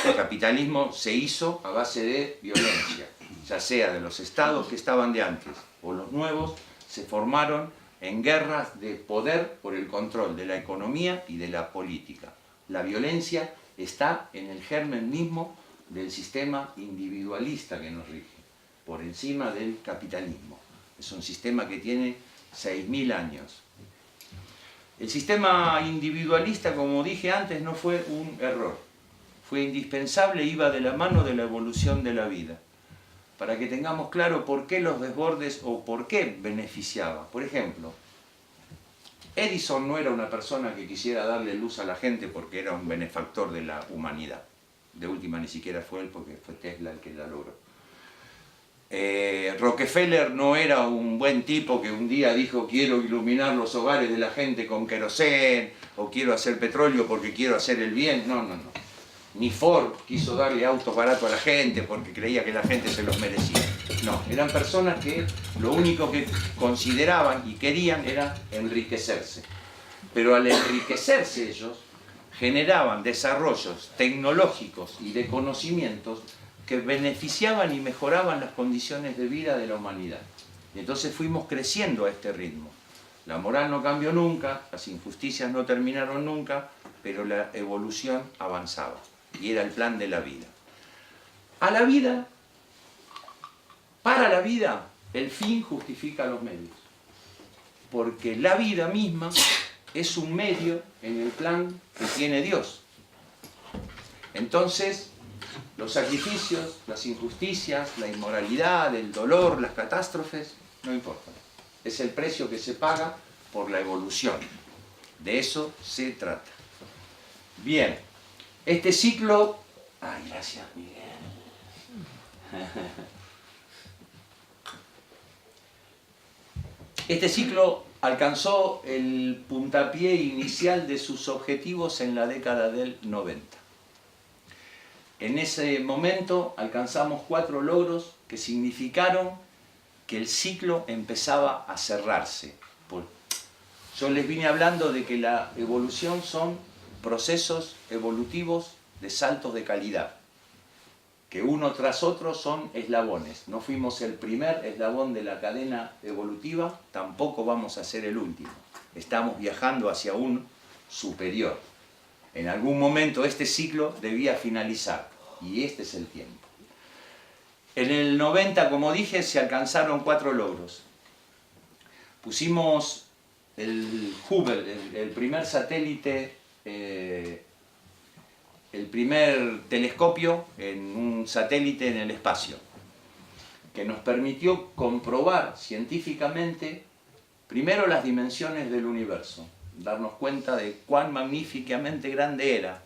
El capitalismo se hizo a base de violencia, ya sea de los estados que estaban de antes o los nuevos, se formaron en guerras de poder por el control de la economía y de la política. La violencia está en el germen mismo del sistema individualista que nos rige, por encima del capitalismo. Es un sistema que tiene 6.000 años. El sistema individualista, como dije antes, no fue un error. Fue indispensable, iba de la mano de la evolución de la vida. Para que tengamos claro por qué los desbordes o por qué beneficiaba. Por ejemplo, Edison no era una persona que quisiera darle luz a la gente porque era un benefactor de la humanidad. De última ni siquiera fue él, porque fue Tesla el que la logró. Rockefeller no era un buen tipo que un día dijo quiero iluminar los hogares de la gente con querosén o quiero hacer petróleo porque quiero hacer el bien. No. Ni Ford quiso darle autos baratos a la gente porque creía que la gente se los merecía. No, eran personas que lo único que consideraban y querían era enriquecerse. Pero al enriquecerse ellos, generaban desarrollos tecnológicos y de conocimientos que beneficiaban y mejoraban las condiciones de vida de la humanidad. Y entonces fuimos creciendo a este ritmo. La moral no cambió nunca, las injusticias no terminaron nunca, pero la evolución avanzaba. Y era el plan de la vida. A la vida, para la vida, el fin justifica los medios. Porque la vida misma es un medio en el plan que tiene Dios. Entonces, los sacrificios, las injusticias, la inmoralidad, el dolor, las catástrofes, no importan. Es el precio que se paga por la evolución. De eso se trata. Bien, este ciclo... Ay, gracias, Miguel. Este ciclo alcanzó el puntapié inicial de sus objetivos en la década del 90. En ese momento alcanzamos 4 logros que significaron que el ciclo empezaba a cerrarse. Yo les vine hablando de que la evolución son procesos evolutivos de saltos de calidad, que uno tras otro son eslabones. No fuimos el primer eslabón de la cadena evolutiva, tampoco vamos a ser el último. Estamos viajando hacia un superior. En algún momento este ciclo debía finalizar, y este es el tiempo. En el 90, como dije, se alcanzaron 4 logros. Pusimos el Hubble, el primer satélite, el primer telescopio en un satélite en el espacio, que nos permitió comprobar científicamente, primero, las dimensiones del universo, darnos cuenta de cuán magníficamente grande era,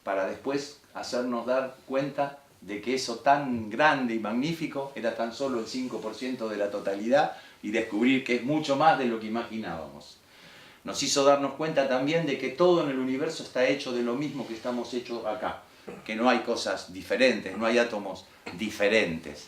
para después hacernos dar cuenta de que eso tan grande y magnífico era tan solo el 5% de la totalidad y descubrir que es mucho más de lo que imaginábamos. Nos hizo darnos cuenta también de que todo en el universo está hecho de lo mismo que estamos hechos acá, que no hay cosas diferentes, no hay átomos diferentes.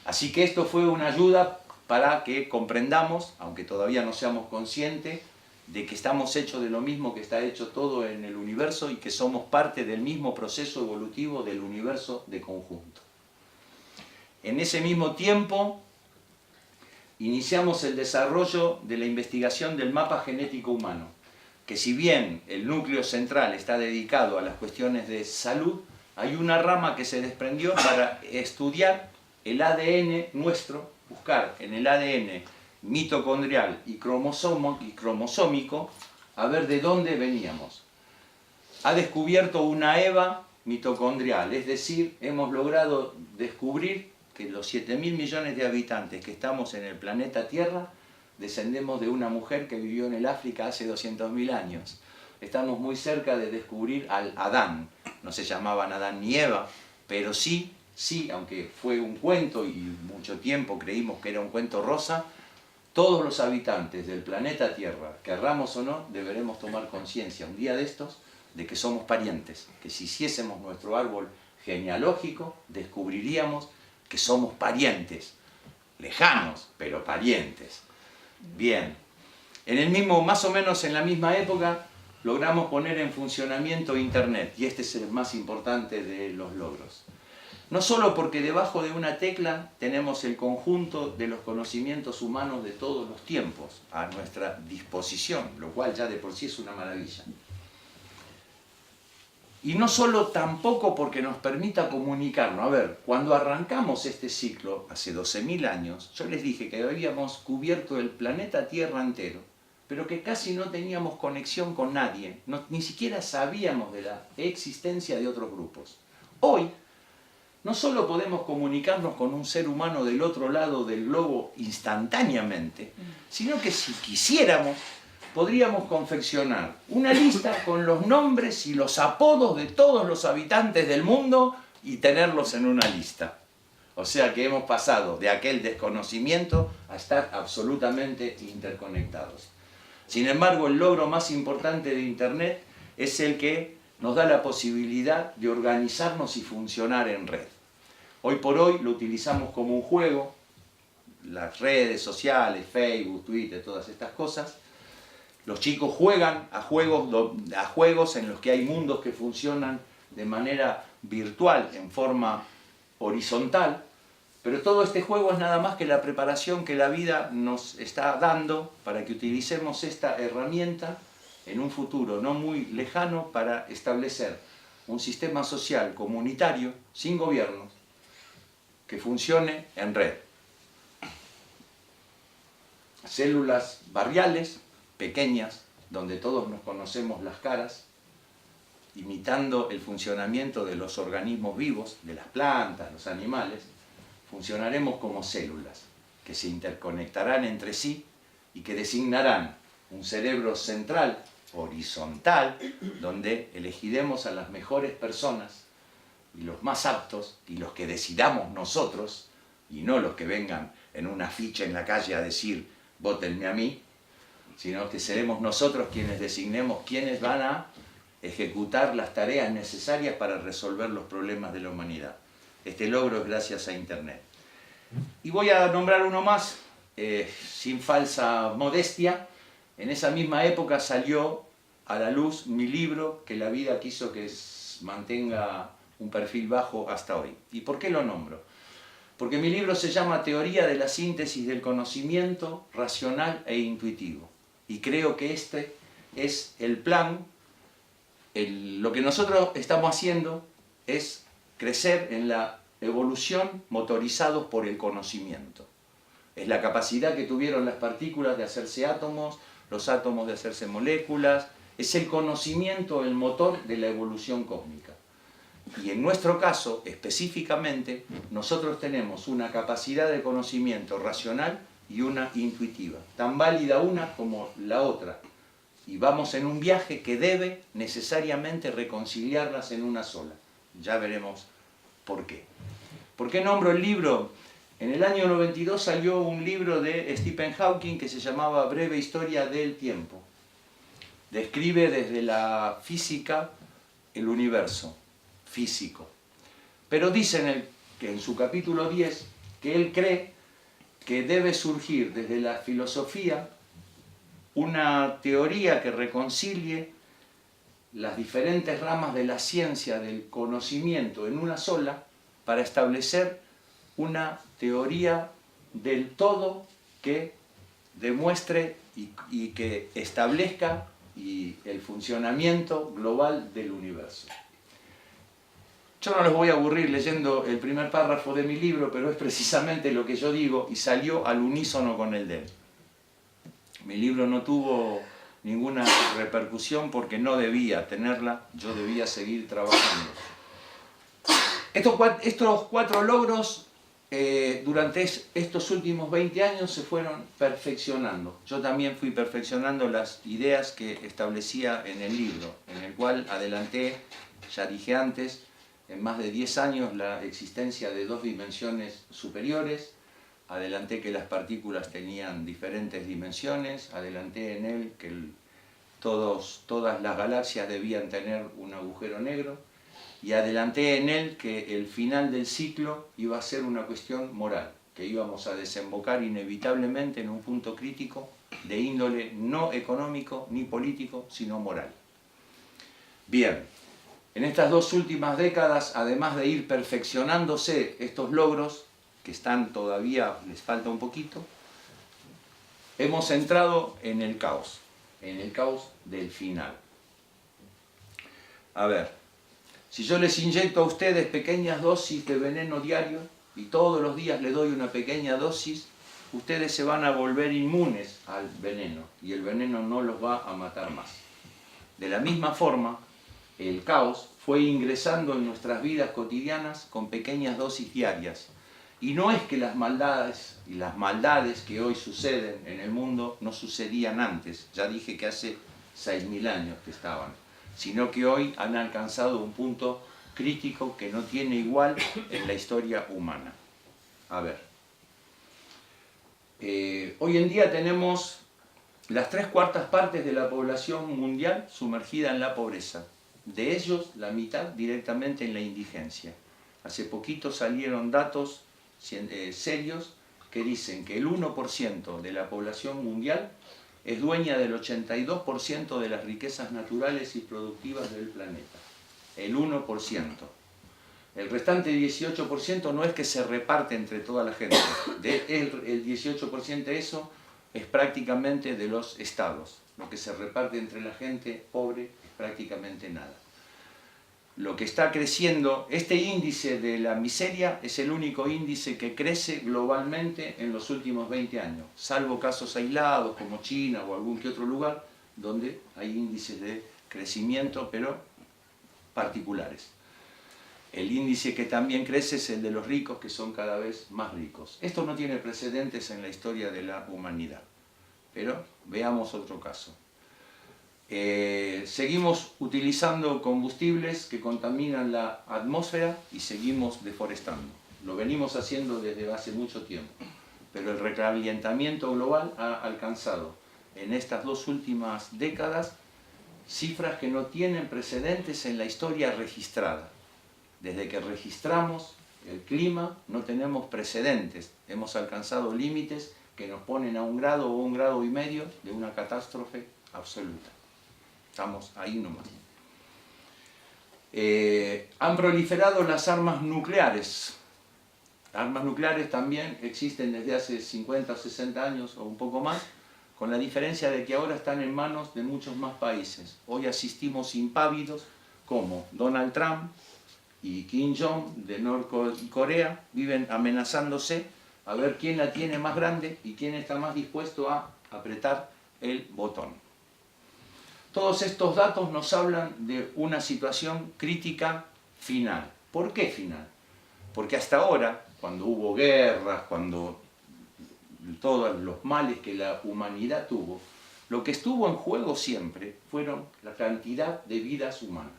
Así que esto fue una ayuda para que comprendamos, aunque todavía no seamos conscientes, de que estamos hechos de lo mismo que está hecho todo en el universo y que somos parte del mismo proceso evolutivo del universo de conjunto. En ese mismo tiempo iniciamos el desarrollo de la investigación del mapa genético humano, que si bien el núcleo central está dedicado a las cuestiones de salud, hay una rama que se desprendió para estudiar el ADN nuestro, buscar en el ADN mitocondrial y cromosómico, a ver de dónde veníamos. Ha descubierto una EVA mitocondrial, es decir, hemos logrado descubrir que los 7.000 millones de habitantes que estamos en el planeta Tierra descendemos de una mujer que vivió en el África hace 200.000 años. Estamos muy cerca de descubrir al Adán. No se llamaban Adán ni Eva, pero sí, aunque fue un cuento y mucho tiempo creímos que era un cuento rosa, todos los habitantes del planeta Tierra, querramos o no, deberemos tomar conciencia un día de estos de que somos parientes, que si hiciésemos nuestro árbol genealógico, descubriríamos que somos parientes, lejanos, pero parientes. Bien, más o menos en la misma época, logramos poner en funcionamiento Internet, y este es el más importante de los logros. No solo porque debajo de una tecla tenemos el conjunto de los conocimientos humanos de todos los tiempos a nuestra disposición, lo cual ya de por sí es una maravilla. Y no solo tampoco porque nos permita comunicarnos. A ver, cuando arrancamos este ciclo, hace 12.000 años, yo les dije que habíamos cubierto el planeta Tierra entero, pero que casi no teníamos conexión con nadie, ni siquiera sabíamos de la existencia de otros grupos. Hoy, no solo podemos comunicarnos con un ser humano del otro lado del globo instantáneamente, sino que si quisiéramos, podríamos confeccionar una lista con los nombres y los apodos de todos los habitantes del mundo y tenerlos en una lista. O sea que hemos pasado de aquel desconocimiento a estar absolutamente interconectados. Sin embargo, el logro más importante de Internet es el que nos da la posibilidad de organizarnos y funcionar en red. Hoy por hoy lo utilizamos como un juego, las redes sociales, Facebook, Twitter, todas estas cosas. Los chicos juegan a juegos en los que hay mundos que funcionan de manera virtual, en forma horizontal, pero todo este juego es nada más que la preparación que la vida nos está dando para que utilicemos esta herramienta en un futuro no muy lejano para establecer un sistema social comunitario, sin gobiernos, que funcione en red. Células barriales, pequeñas, donde todos nos conocemos las caras, imitando el funcionamiento de los organismos vivos, de las plantas, los animales, funcionaremos como células que se interconectarán entre sí y que designarán un cerebro central, horizontal, donde elegiremos a las mejores personas y los más aptos y los que decidamos nosotros y no los que vengan en una ficha en la calle a decir vótenme a mí, sino que seremos nosotros quienes designemos quiénes van a ejecutar las tareas necesarias para resolver los problemas de la humanidad. Este logro es gracias a Internet. Y voy a nombrar uno más, sin falsa modestia. En esa misma época salió a la luz mi libro, que la vida quiso que mantenga un perfil bajo hasta hoy. ¿Y por qué lo nombro? Porque mi libro se llama Teoría de la síntesis del conocimiento racional e intuitivo. Y creo que este es el plan lo que nosotros estamos haciendo es crecer en la evolución motorizados por el conocimiento. Es la capacidad que tuvieron las partículas de hacerse átomos, los átomos de hacerse moléculas. Es el conocimiento el motor de la evolución cósmica. Y en nuestro caso, específicamente, nosotros tenemos una capacidad de conocimiento racional y una intuitiva, tan válida una como la otra. Y vamos en un viaje que debe necesariamente reconciliarlas en una sola. Ya veremos por qué. ¿Por qué nombro el libro? En el año 92 salió un libro de Stephen Hawking que se llamaba Breve Historia del Tiempo. Describe desde la física el universo físico. Pero dice en su capítulo 10 que él cree que debe surgir desde la filosofía una teoría que reconcilie las diferentes ramas de la ciencia del conocimiento en una sola para establecer una teoría del todo que demuestre y que establezca el funcionamiento global del universo. Yo no los voy a aburrir leyendo el primer párrafo de mi libro, pero es precisamente lo que yo digo y salió al unísono con el de él. Mi libro no tuvo ninguna repercusión porque no debía tenerla, yo debía seguir trabajando. Estos 4 logros durante estos últimos 20 años se fueron perfeccionando. Yo también fui perfeccionando las ideas que establecía en el libro, en el cual adelanté, ya dije antes, en más de 10 años la existencia de 2 dimensiones superiores, adelanté que las partículas tenían diferentes dimensiones, adelanté en él que todas las galaxias debían tener un agujero negro, y adelanté en él que el final del ciclo iba a ser una cuestión moral, que íbamos a desembocar inevitablemente en un punto crítico de índole no económico ni político, sino moral. Bien, en estas 2 últimas décadas, además de ir perfeccionándose estos logros, que están todavía, les falta un poquito, hemos entrado en el caos del final. A ver, si yo les inyecto a ustedes pequeñas dosis de veneno diario y todos los días les doy una pequeña dosis, ustedes se van a volver inmunes al veneno y el veneno no los va a matar más. De la misma forma, el caos fue ingresando en nuestras vidas cotidianas con pequeñas dosis diarias. Y no es que las maldades que hoy suceden en el mundo no sucedían antes, ya dije que hace 6.000 años que estaban, sino que hoy han alcanzado un punto crítico que no tiene igual en la historia humana. A ver, hoy en día tenemos las 3/4 partes de la población mundial sumergida en la pobreza, de ellos la mitad directamente en la indigencia. Hace poquito salieron datos serios que dicen que el 1% de la población mundial es dueña del 82% de las riquezas naturales y productivas del planeta. El 1%. El restante 18% no es que se reparte entre toda la gente. El 18% de eso es prácticamente de los estados. Lo que se reparte entre la gente pobre es prácticamente nada. Lo que está creciendo, este índice de la miseria es el único índice que crece globalmente en los últimos 20 años, salvo casos aislados como China o algún que otro lugar donde hay índices de crecimiento, pero particulares. El índice que también crece es el de los ricos, que son cada vez más ricos. Esto no tiene precedentes en la historia de la humanidad, pero veamos otro caso. Seguimos utilizando combustibles que contaminan la atmósfera y seguimos deforestando. Lo venimos haciendo desde hace mucho tiempo, pero el recalentamiento global ha alcanzado en estas 2 últimas décadas cifras que no tienen precedentes en la historia registrada. Desde que registramos el clima no tenemos precedentes, hemos alcanzado límites que nos ponen a 1 grado o 1,5 grados de una catástrofe absoluta. Estamos ahí nomás. Han proliferado las armas nucleares. Las armas nucleares también existen desde hace 50 o 60 años o un poco más, con la diferencia de que ahora están en manos de muchos más países. Hoy asistimos impávidos como Donald Trump y Kim Jong de Norcorea viven amenazándose a ver quién la tiene más grande y quién está más dispuesto a apretar el botón. Todos estos datos nos hablan de una situación crítica final. ¿Por qué final? Porque hasta ahora, cuando hubo guerras, cuando todos los males que la humanidad tuvo, lo que estuvo en juego siempre fueron la cantidad de vidas humanas.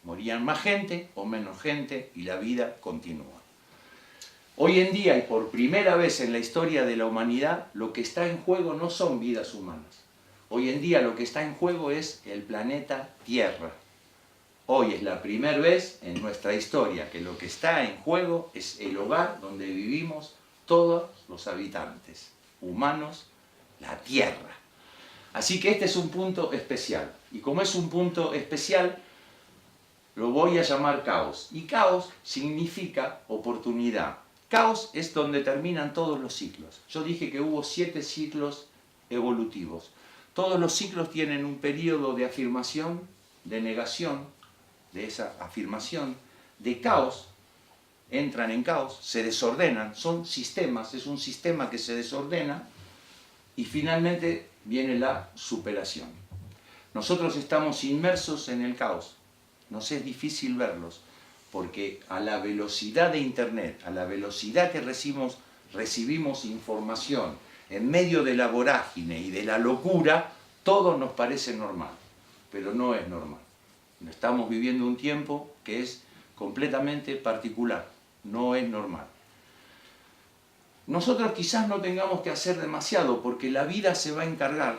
Morían más gente o menos gente y la vida continúa. Hoy en día y por primera vez en la historia de la humanidad, lo que está en juego no son vidas humanas. Hoy en día lo que está en juego es el planeta Tierra. Hoy es la primera vez en nuestra historia que lo que está en juego es el hogar donde vivimos todos los habitantes humanos, la Tierra. Así que este es un punto especial. Y como es un punto especial, lo voy a llamar caos. Y caos significa oportunidad. Caos es donde terminan todos los ciclos. Yo dije que hubo 7 ciclos evolutivos. Todos los ciclos tienen un periodo de afirmación, de negación, de esa afirmación, de caos, entran en caos, se desordenan, son sistemas, es un sistema que se desordena y finalmente viene la superación. Nosotros estamos inmersos en el caos, nos es difícil verlos, porque a la velocidad de Internet, a la velocidad que recibimos información, en medio de la vorágine y de la locura, todo nos parece normal, pero no es normal. Estamos viviendo un tiempo que es completamente particular, no es normal. Nosotros quizás no tengamos que hacer demasiado, porque la vida se va a encargar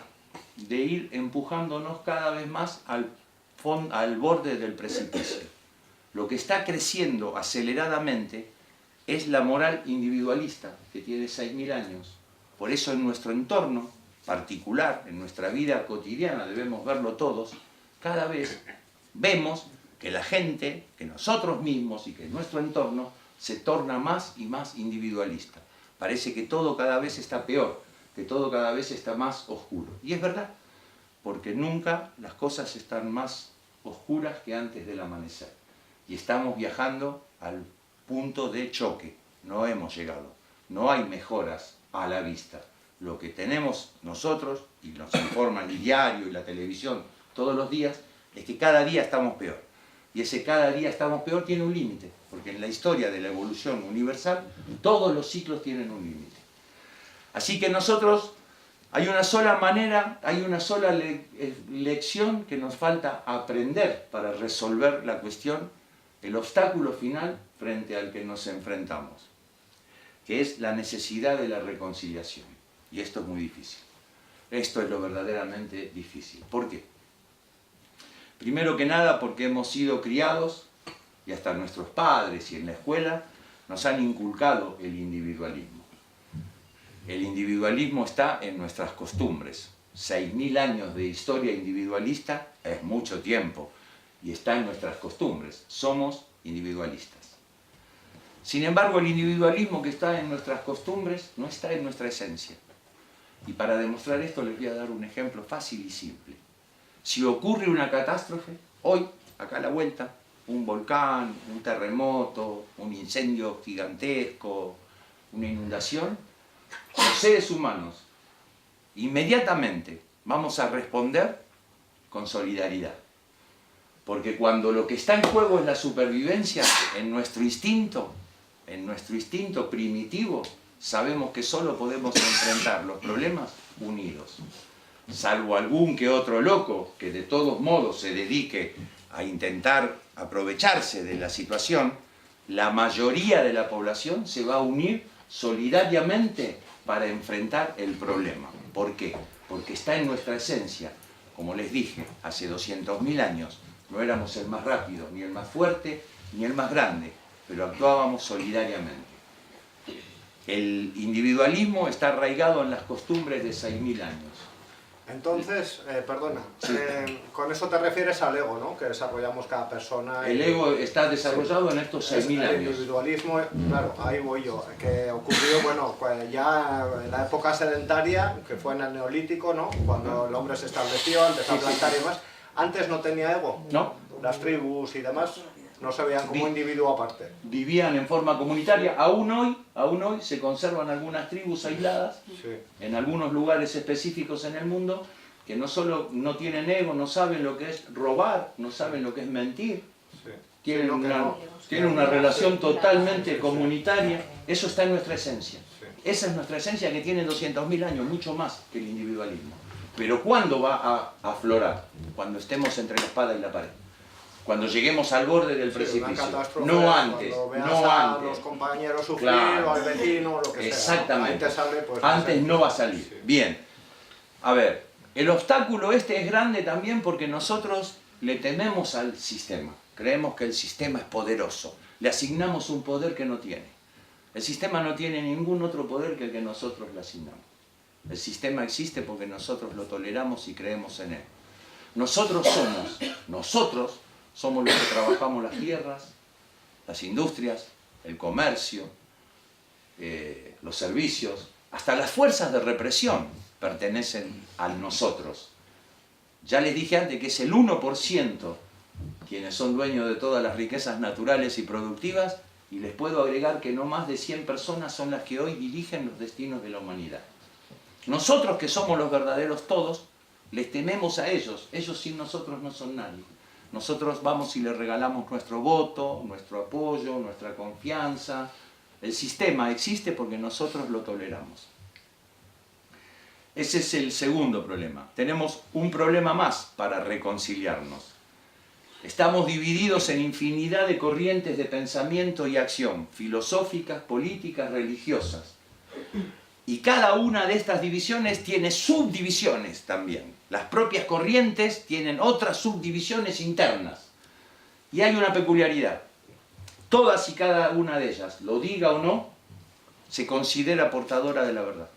de ir empujándonos cada vez más al borde del precipicio. Lo que está creciendo aceleradamente es la moral individualista, que tiene 6.000 años. Por eso en nuestro entorno particular, en nuestra vida cotidiana, debemos verlo todos, cada vez vemos que la gente, que nosotros mismos y que nuestro entorno se torna más y más individualista. Parece que todo cada vez está peor, que todo cada vez está más oscuro. Y es verdad, porque nunca las cosas están más oscuras que antes del amanecer. Y estamos viajando al punto de choque, no hemos llegado, no hay mejoras a la vista. Lo que tenemos nosotros, y nos informan el diario y la televisión todos los días, es que cada día estamos peor. Y ese cada día estamos peor tiene un límite, porque en la historia de la evolución universal, todos los ciclos tienen un límite. Así que nosotros, hay una sola manera, hay una sola lección que nos falta aprender para resolver la cuestión, el obstáculo final frente al que nos enfrentamos, que es la necesidad de la reconciliación. Y esto es muy difícil. Esto es lo verdaderamente difícil. ¿Por qué? Primero que nada porque hemos sido criados, y hasta nuestros padres y en la escuela, nos han inculcado el individualismo. El individualismo está en nuestras costumbres. 6.000 años de historia individualista es mucho tiempo. Y está en nuestras costumbres. Somos individualistas. Sin embargo, el individualismo que está en nuestras costumbres no está en nuestra esencia. Y para demostrar esto les voy a dar un ejemplo fácil y simple. Si ocurre una catástrofe, hoy, acá a la vuelta, un volcán, un terremoto, un incendio gigantesco, una inundación, los seres humanos inmediatamente vamos a responder con solidaridad. Porque cuando lo que está en juego es la supervivencia, en nuestro instinto primitivo, sabemos que solo podemos enfrentar los problemas unidos. Salvo algún que otro loco que de todos modos se dedique a intentar aprovecharse de la situación, la mayoría de la población se va a unir solidariamente para enfrentar el problema. ¿Por qué? Porque está en nuestra esencia. Como les dije, hace 200.000 años no éramos el más rápido, ni el más fuerte, ni el más grande, pero actuábamos solidariamente. El individualismo está arraigado en las costumbres de 6.000 años. Entonces, perdona, con eso te refieres al ego, ¿no? Que desarrollamos cada persona. El ego está desarrollado en estos 6.000 años. El individualismo, claro, ahí voy yo, que ocurrió, bueno, pues ya en la época sedentaria, que fue en el Neolítico, ¿no? Cuando el hombre se estableció, empezó a plantar y demás. Antes no tenía ego. No. Las tribus y demás no se veían como individuo aparte. Vivían en forma comunitaria. Aún hoy se conservan algunas tribus aisladas, Sí. en algunos lugares específicos en el mundo, que no solo no tienen ego, no saben lo que es robar, no saben lo que es mentir, Sí. tienen, Sí, tienen una relación totalmente comunitaria. Eso está en nuestra esencia. Sí. Esa es nuestra esencia, que tiene 200.000 años, mucho más que el individualismo. Pero ¿cuándo va a aflorar? Cuando estemos entre la espada y la pared. Cuando lleguemos al borde del precipicio. No antes, no antes. Los compañeros sufrir, Claro. o al vecino, lo que sea. Exactamente. Antes sale, pues, Antes no va a salir. Sí. Bien. A ver, el obstáculo este es grande también porque nosotros le tememos al sistema. Creemos que el sistema es poderoso. Le asignamos un poder que no tiene. El sistema no tiene ningún otro poder que el que nosotros le asignamos. El sistema existe porque nosotros lo toleramos y creemos en él. Nosotros somos los que trabajamos las tierras, las industrias, el comercio, los servicios, hasta las fuerzas de represión pertenecen a nosotros. Ya les dije antes que es el 1% quienes son dueños de todas las riquezas naturales y productivas, y les puedo agregar que no más de 100 personas son las que hoy dirigen los destinos de la humanidad. Nosotros, que somos los verdaderos todos, les tememos a ellos. Ellos sin nosotros no son nadie. Nosotros vamos y les regalamos nuestro voto, nuestro apoyo, nuestra confianza. El sistema existe porque nosotros lo toleramos. Ese es el segundo problema. Tenemos un problema más para reconciliarnos. Estamos divididos en infinidad de corrientes de pensamiento y acción, filosóficas, políticas, religiosas. Y cada una de estas divisiones tiene subdivisiones también. Las propias corrientes tienen otras subdivisiones internas. Y hay una peculiaridad. Todas y cada una de ellas, lo diga o no, se considera portadora de la verdad.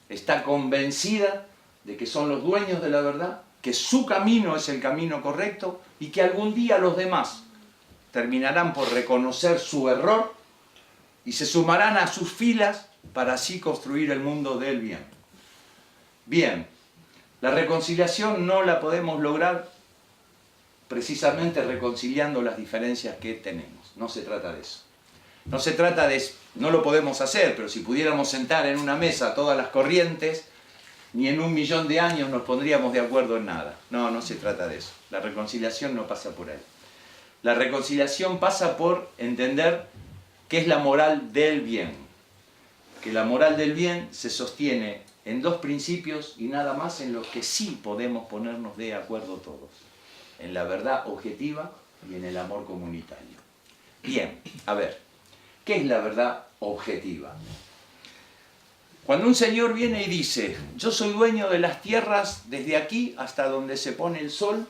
Está convencida de que son los dueños de la verdad, que su camino es el camino correcto y que algún día los demás terminarán por reconocer su error y se sumarán a sus filas para así construir el mundo del bien. Bien, la reconciliación no la podemos lograr precisamente reconciliando las diferencias que tenemos. No se trata de eso. No se trata de... No lo podemos hacer, pero si pudiéramos sentar en una mesa todas las corrientes, ni en 1.000.000 de años nos pondríamos de acuerdo en nada. No, no se trata de eso. La reconciliación no pasa por ahí. La reconciliación pasa por entender qué es la moral del bien. Que la moral del bien se sostiene en dos principios y nada más en los que sí podemos ponernos de acuerdo todos. En la verdad objetiva y en el amor comunitario. Bien, a ver, ¿qué es la verdad objetiva? Cuando un señor viene y dice, yo soy dueño de las tierras desde aquí hasta donde se pone el sol,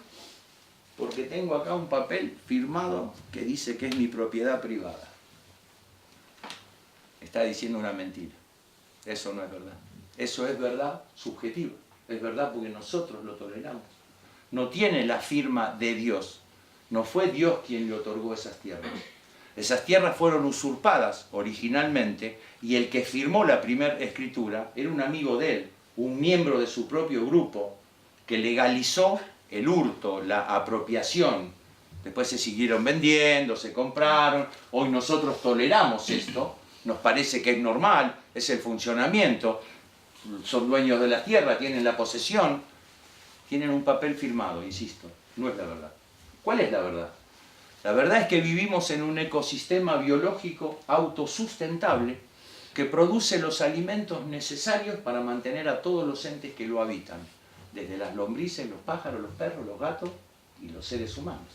porque tengo acá un papel firmado que dice que es mi propiedad privada. Está diciendo una mentira. Eso no es verdad. Eso es verdad subjetiva. Es verdad porque nosotros lo toleramos. No tiene la firma de Dios. No fue Dios quien le otorgó esas tierras. Esas tierras fueron usurpadas originalmente y el que firmó la primera escritura era un amigo de él, un miembro de su propio grupo, que legalizó el hurto, la apropiación. Después se siguieron vendiendo, se compraron. Hoy nosotros toleramos esto, nos parece que es normal, es el funcionamiento. Son dueños de la tierra, tienen la posesión, tienen un papel firmado, insisto, no es la verdad. ¿Cuál es la verdad? La verdad es que vivimos en un ecosistema biológico autosustentable que produce los alimentos necesarios para mantener a todos los entes que lo habitan, desde las lombrices, los pájaros, los perros, los gatos y los seres humanos.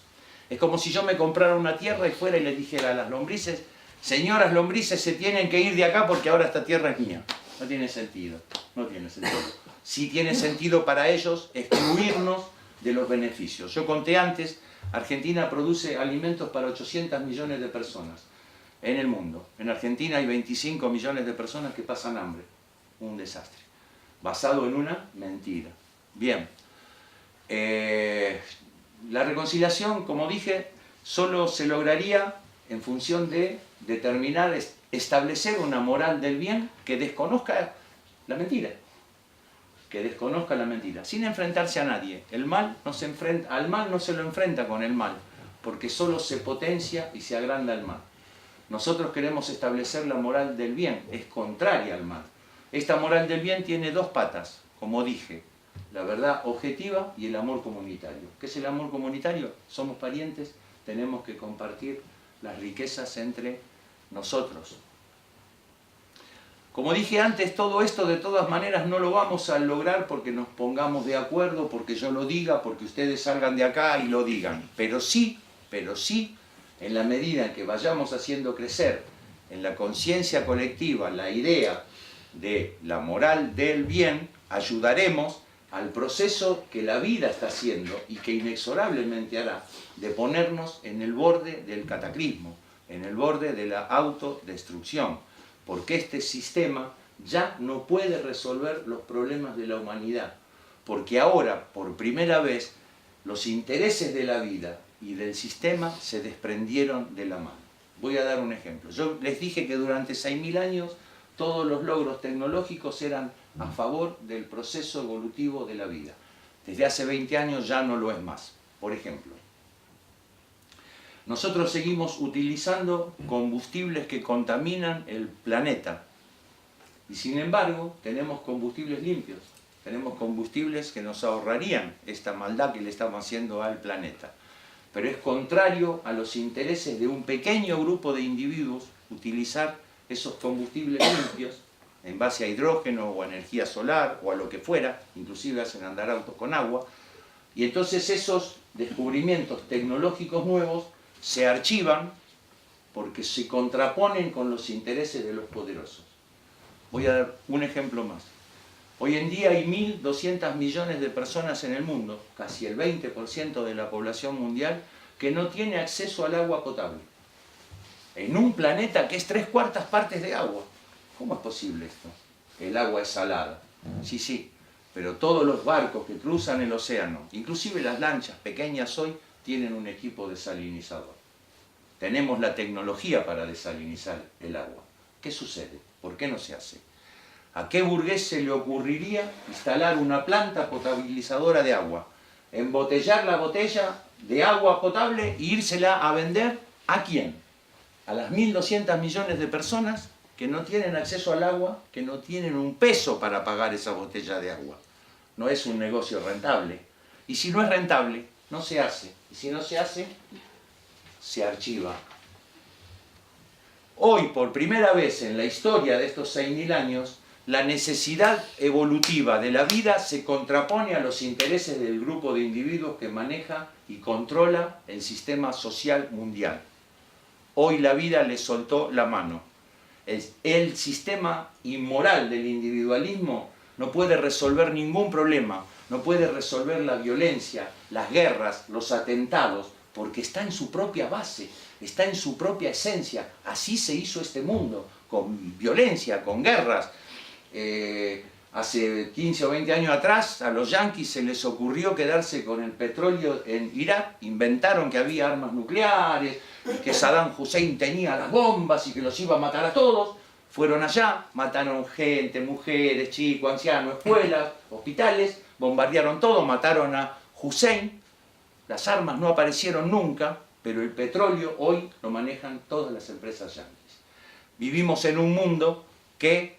Es como si yo me comprara una tierra y fuera y les dijera a las lombrices, señoras lombrices, se tienen que ir de acá porque ahora esta tierra es mía. No tiene sentido, no tiene sentido. Sí tiene sentido para ellos excluirnos de los beneficios. Yo conté antes, Argentina produce alimentos para 800 millones de personas en el mundo. En Argentina hay 25 millones de personas que pasan hambre. Un desastre. Basado en una mentira. Bien. La reconciliación, como dije, solo se lograría en función de determinar, establecer una moral del bien que desconozca la mentira. Que desconozca la mentira, sin enfrentarse a nadie. El mal no se enfrenta, al mal no se lo enfrenta con el mal, porque solo se potencia y se agranda el mal. Nosotros queremos establecer la moral del bien, es contraria al mal. Esta moral del bien tiene dos patas, como dije, la verdad objetiva y el amor comunitario. ¿Qué es el amor comunitario? Somos parientes, tenemos que compartir las riquezas entre nosotros. Como dije antes, todo esto de todas maneras no lo vamos a lograr porque nos pongamos de acuerdo, porque yo lo diga, porque ustedes salgan de acá y lo digan. Pero sí, en la medida en que vayamos haciendo crecer en la conciencia colectiva la idea de la moral del bien, ayudaremos al proceso que la vida está haciendo y que inexorablemente hará de ponernos en el borde del cataclismo, en el borde de la autodestrucción, porque este sistema ya no puede resolver los problemas de la humanidad, porque ahora, por primera vez, los intereses de la vida y del sistema se desprendieron de la mano. Voy a dar un ejemplo. Yo les dije que durante 6.000 años todos los logros tecnológicos eran a favor del proceso evolutivo de la vida. Desde hace 20 años ya no lo es más. Por ejemplo, nosotros seguimos utilizando combustibles que contaminan el planeta. Y sin embargo, tenemos combustibles limpios. Tenemos combustibles que nos ahorrarían esta maldad que le estamos haciendo al planeta. Pero es contrario a los intereses de un pequeño grupo de individuos utilizar esos combustibles limpios en base a hidrógeno o a energía solar o a lo que fuera, inclusive hacen andar autos con agua, y entonces esos descubrimientos tecnológicos nuevos se archivan porque se contraponen con los intereses de los poderosos. Voy a dar un ejemplo más. Hoy en día hay 1.200 millones de personas en el mundo, casi el 20% de la población mundial, que no tiene acceso al agua potable. En un planeta que es 3/4 partes de agua. ¿Cómo es posible esto? El agua es salada. Sí, pero todos los barcos que cruzan el océano, inclusive las lanchas pequeñas hoy, tienen un equipo desalinizador. Tenemos la tecnología para desalinizar el agua. ¿Qué sucede? ¿Por qué no se hace? ¿A qué burgués se le ocurriría instalar una planta potabilizadora de agua? Embotellar la botella de agua potable e írsela a vender ¿a quién? A las 1.200 millones de personas que no tienen acceso al agua, que no tienen un peso para pagar esa botella de agua. No es un negocio rentable. Y si no es rentable, no se hace. Y si no se hace, se archiva. Hoy, por primera vez en la historia de estos 6.000 años, la necesidad evolutiva de la vida se contrapone a los intereses del grupo de individuos que maneja y controla el sistema social mundial. Hoy la vida le soltó la mano. El sistema inmoral del individualismo no puede resolver ningún problema, no puede resolver la violencia, las guerras, los atentados, porque está en su propia base, está en su propia esencia. Así se hizo este mundo, con violencia, con guerras. Hace 15 o 20 años atrás a los yanquis se les ocurrió quedarse con el petróleo en Irak, inventaron que había armas nucleares, que Saddam Hussein tenía las bombas y que los iba a matar a todos. Fueron allá, mataron gente, mujeres, chicos, ancianos, escuelas, hospitales, bombardearon todo, mataron a Hussein. Las armas no aparecieron nunca, pero el petróleo hoy lo manejan todas las empresas yanquis. Vivimos en un mundo que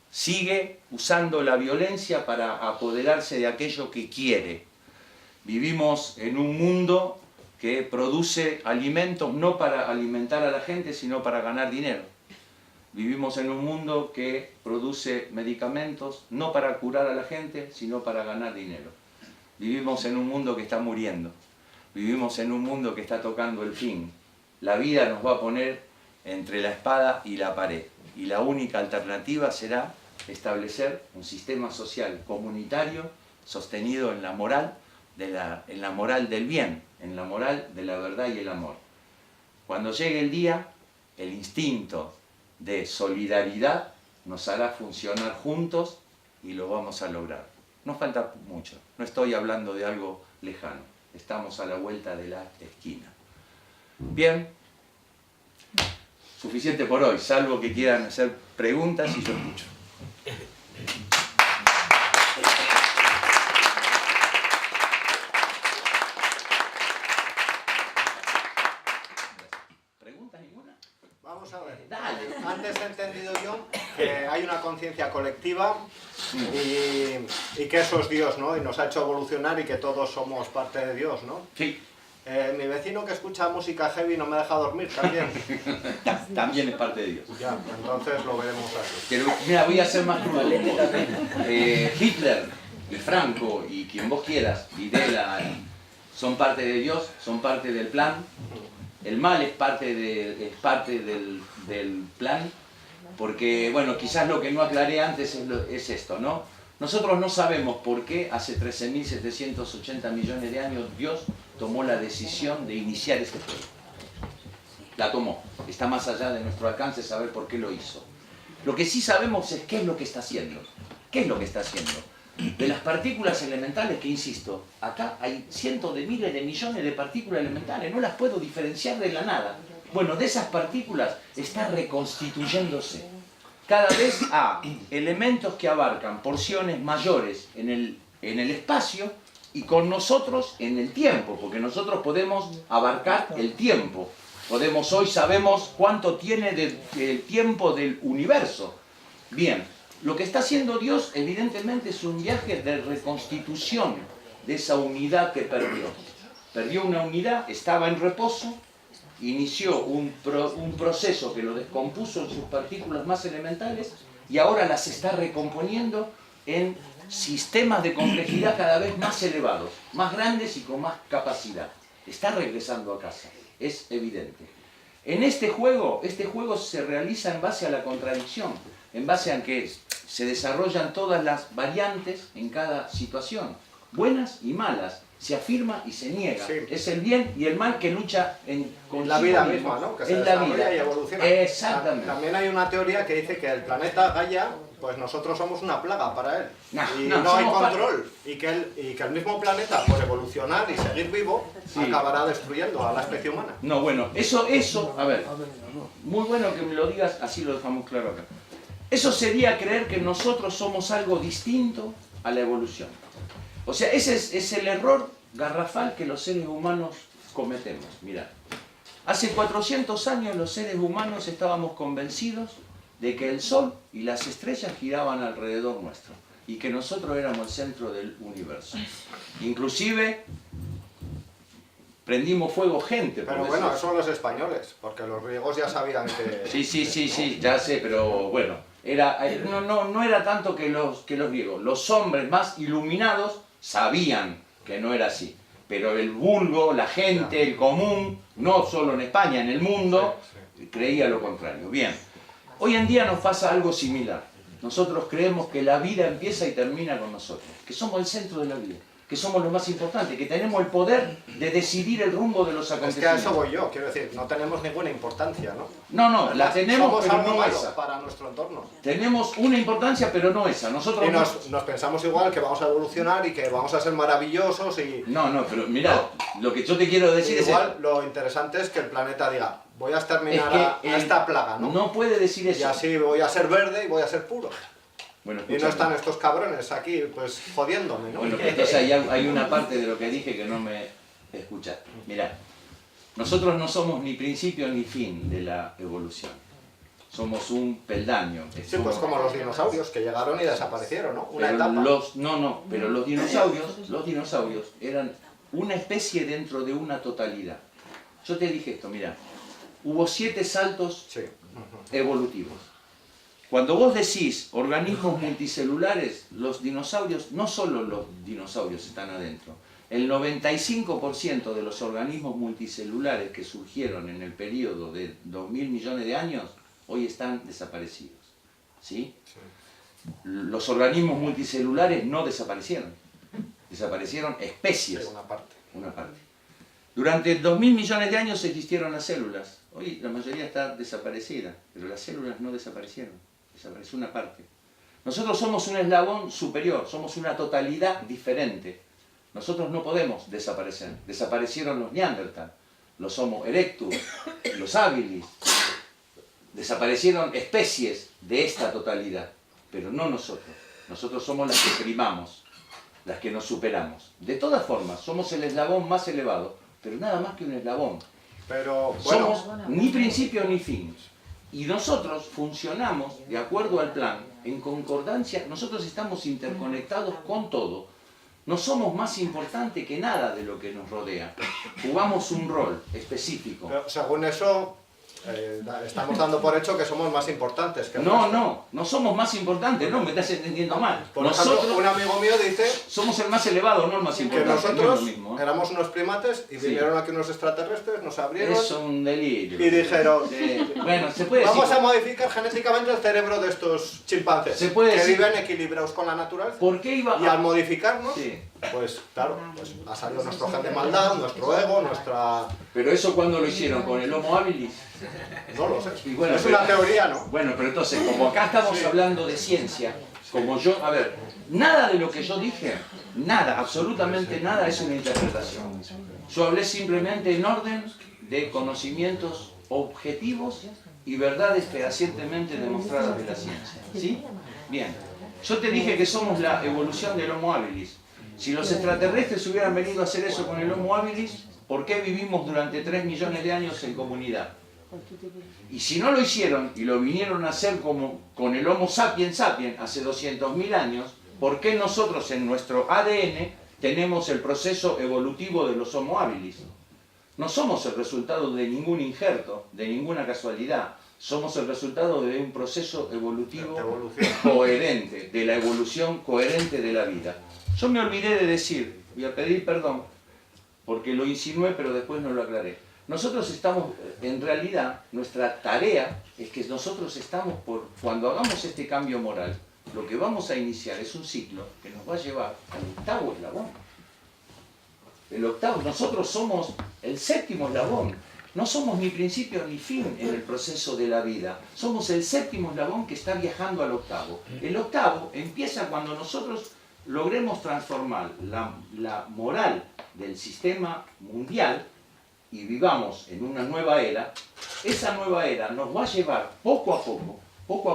sigue usando la violencia para apoderarse de aquello que quiere. Vivimos en un mundo que produce alimentos no para alimentar a la gente, sino para ganar dinero. Vivimos en un mundo que produce medicamentos no para curar a la gente, sino para ganar dinero. Vivimos en un mundo que está muriendo. Vivimos en un mundo que está tocando el fin. La vida nos va a poner entre la espada y la pared. Y la única alternativa será establecer un sistema social comunitario sostenido en la moral, en la moral del bien, en la moral de la verdad y el amor. Cuando llegue el día, el instinto de solidaridad nos hará funcionar juntos y lo vamos a lograr. No falta mucho, no estoy hablando de algo lejano, estamos a la vuelta de la esquina. Bien, suficiente por hoy, salvo que quieran hacer preguntas y yo escucho. ¿Preguntas ninguna? Vamos a ver. Dale. Antes he entendido yo que hay una conciencia colectiva y que eso es Dios, ¿no? Y nos ha hecho evolucionar y que todos somos parte de Dios, ¿no? Sí. Mi vecino que escucha música heavy no me deja dormir también. También es parte de Dios. Ya, entonces lo veremos así. Pero, mira, voy a ser más crudo. Hitler y Franco y quien vos quieras, Videla, son parte de Dios, son parte del plan. El mal es parte del plan, porque, bueno, quizás lo que no aclaré antes es esto, ¿no? Nosotros no sabemos por qué hace 13.780 millones de años Dios tomó la decisión de iniciar este juego. La tomó. Está más allá de nuestro alcance saber por qué lo hizo. Lo que sí sabemos es qué es lo que está haciendo. ¿Qué es lo que está haciendo? De las partículas elementales, que insisto, acá hay cientos de miles de millones de partículas elementales, no las puedo diferenciar de la nada. Bueno, de esas partículas está reconstituyéndose. Cada vez hay elementos que abarcan porciones mayores en el espacio y con nosotros en el tiempo, porque nosotros podemos abarcar el tiempo. Hoy sabemos cuánto tiene el tiempo del universo. Bien. Lo que está haciendo Dios, evidentemente, es un viaje de reconstitución de esa unidad que perdió. Perdió una unidad, estaba en reposo, inició un proceso que lo descompuso en sus partículas más elementales y ahora las está recomponiendo en sistemas de complejidad cada vez más elevados, más grandes y con más capacidad. Está regresando a casa, es evidente. En este juego se realiza en base a la contradicción, en base a que se desarrollan todas las variantes en cada situación, buenas y malas, se afirma y se niega. Sí. Es el bien y el mal que lucha con la vida misma, ¿no? Que se desarrolla y evoluciona. Exactamente. También hay una teoría que dice que el planeta Gaia, pues nosotros somos una plaga para él. Y no no hay somos control. Y que el mismo planeta, por evolucionar y seguir vivo, Sí. acabará destruyendo a la especie humana. No, bueno, eso, a ver, muy bueno que me lo digas, así lo dejamos claro acá. Eso sería creer que nosotros somos algo distinto a la evolución. O sea, ese es el error garrafal que los seres humanos cometemos. Mirá, hace 400 años los seres humanos estábamos convencidos de que el Sol y las estrellas giraban alrededor nuestro y que nosotros éramos el centro del universo. Inclusive prendimos fuego gente. Pero bueno, eso son los españoles, porque los griegos ya sabían que... Sí, ya sé, pero bueno, no era tanto que los griegos. Los hombres más iluminados sabían que no era así. Pero el vulgo, la gente, el común, no solo en España, en el mundo, creía lo contrario. Bien, hoy en día nos pasa algo similar. Nosotros creemos que la vida empieza y termina con nosotros, que somos el centro de la vida, que somos lo más importante, que tenemos el poder de decidir el rumbo de los Es que a acontecimientos. eso voy yo, quiero decir, no tenemos ninguna importancia, ¿no? No, la tenemos, Somos pero algo no malo esa. para nuestro entorno. Tenemos una importancia, pero no esa. Nosotros Y nos pensamos igual que vamos a evolucionar y que vamos a ser maravillosos y... No, pero mira, lo que yo te quiero decir es... Igual lo interesante es que el planeta diga, voy a exterminar Es a que esta plaga, ¿no? No puede decir Y eso. así voy a ser verde y voy a ser puro. Bueno, Y no están estos cabrones aquí, pues, jodiéndome, ¿no? Bueno, entonces hay una parte de lo que dije que no me escuchaste. Mirá, nosotros no somos ni principio ni fin de la evolución. Somos un peldaño. Sí, pues como los dinosaurios que llegaron y desaparecieron, ¿no? Una Pero etapa. pero los dinosaurios eran una especie dentro de una totalidad. Yo te dije esto, mira, hubo 7 saltos Sí. evolutivos. Cuando vos decís organismos multicelulares, los dinosaurios, no solo los dinosaurios están adentro, el 95% de los organismos multicelulares que surgieron en el periodo de 2.000 millones de años, hoy están desaparecidos. ¿Sí? Los organismos multicelulares no desaparecieron, desaparecieron especies. Sí, una parte. Durante 2.000 millones de años existieron las células. Hoy la mayoría está desaparecida, pero las células no desaparecieron. Desapareció una parte. Nosotros somos un eslabón superior, somos una totalidad diferente. Nosotros no podemos desaparecer. Desaparecieron los Neandertal, los Homo erectus, los habilis. Desaparecieron especies de esta totalidad, pero no nosotros. Nosotros somos las que primamos, las que nos superamos. De todas formas, somos el eslabón más elevado, pero nada más que un eslabón. Pero, bueno, Somos ni principio ni fin. Y nosotros funcionamos de acuerdo al plan, en concordancia. Nosotros estamos interconectados con todo. No somos más importantes que nada de lo que nos rodea. Jugamos un rol específico. pero según eso, estamos dando por hecho que somos más importantes que el No, resto. no somos más importantes, no, me estás entendiendo mal. Por ejemplo, Nosotros un amigo mío dice somos el más elevado, no el más que importante. nosotros no es lo mismo, ¿eh? éramos unos primates y Sí. vinieron aquí unos extraterrestres, nos abrieron Es un delirio. y dijeron, Bueno, se puede decir. vamos a modificar genéticamente el cerebro de estos chimpancés Se puede que decir. viven equilibrados con la naturaleza. ¿Por qué iba Y al a...? modificarnos, Sí. pues claro, pues ha salido nuestro gen de maldad, nuestro ego, nuestra... Pero eso cuando lo hicieron, con el Homo habilis. No lo sé. Y bueno, es pero- una teoría, ¿no? Bueno, pero entonces, como acá estamos hablando de ciencia, como yo, a ver, nada de lo que yo dije, nada, absolutamente nada es una interpretación. Yo hablé simplemente en orden de conocimientos objetivos y verdades fehacientemente demostradas de la ciencia. ¿Sí? Bien. Yo te dije que somos la evolución del Homo habilis. Si los extraterrestres hubieran venido a hacer eso con el Homo habilis, ¿por qué vivimos durante 3 millones de años en comunidad? Y si no lo hicieron y lo vinieron a hacer como con el Homo sapiens sapiens hace 200.000 años, ¿por qué nosotros en nuestro ADN tenemos el proceso evolutivo de los Homo habilis? No somos el resultado de ningún injerto, de ninguna casualidad. Somos el resultado de un proceso evolutivo Evolución. coherente, de la evolución coherente de la vida. Yo me olvidé de decir, voy a pedir perdón, porque lo insinué pero después no lo aclaré. Nosotros estamos, en realidad, nuestra tarea es que nosotros estamos por, cuando hagamos este cambio moral, lo que vamos a iniciar es un ciclo que nos va a llevar al octavo eslabón. El octavo, nosotros somos el séptimo eslabón. No somos ni principio ni fin en el proceso de la vida. Somos el séptimo eslabón que está viajando al octavo. El octavo empieza cuando nosotros logremos transformar la moral del sistema mundial y vivamos en una nueva era. Esa nueva era nos va a llevar poco a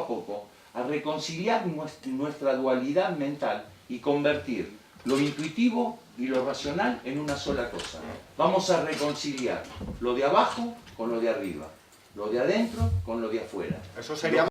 poco, a reconciliar nuestra dualidad mental y convertir lo intuitivo y lo racional en una sola cosa. Vamos a reconciliar lo de abajo con lo de arriba, lo de adentro con lo de afuera. Eso sería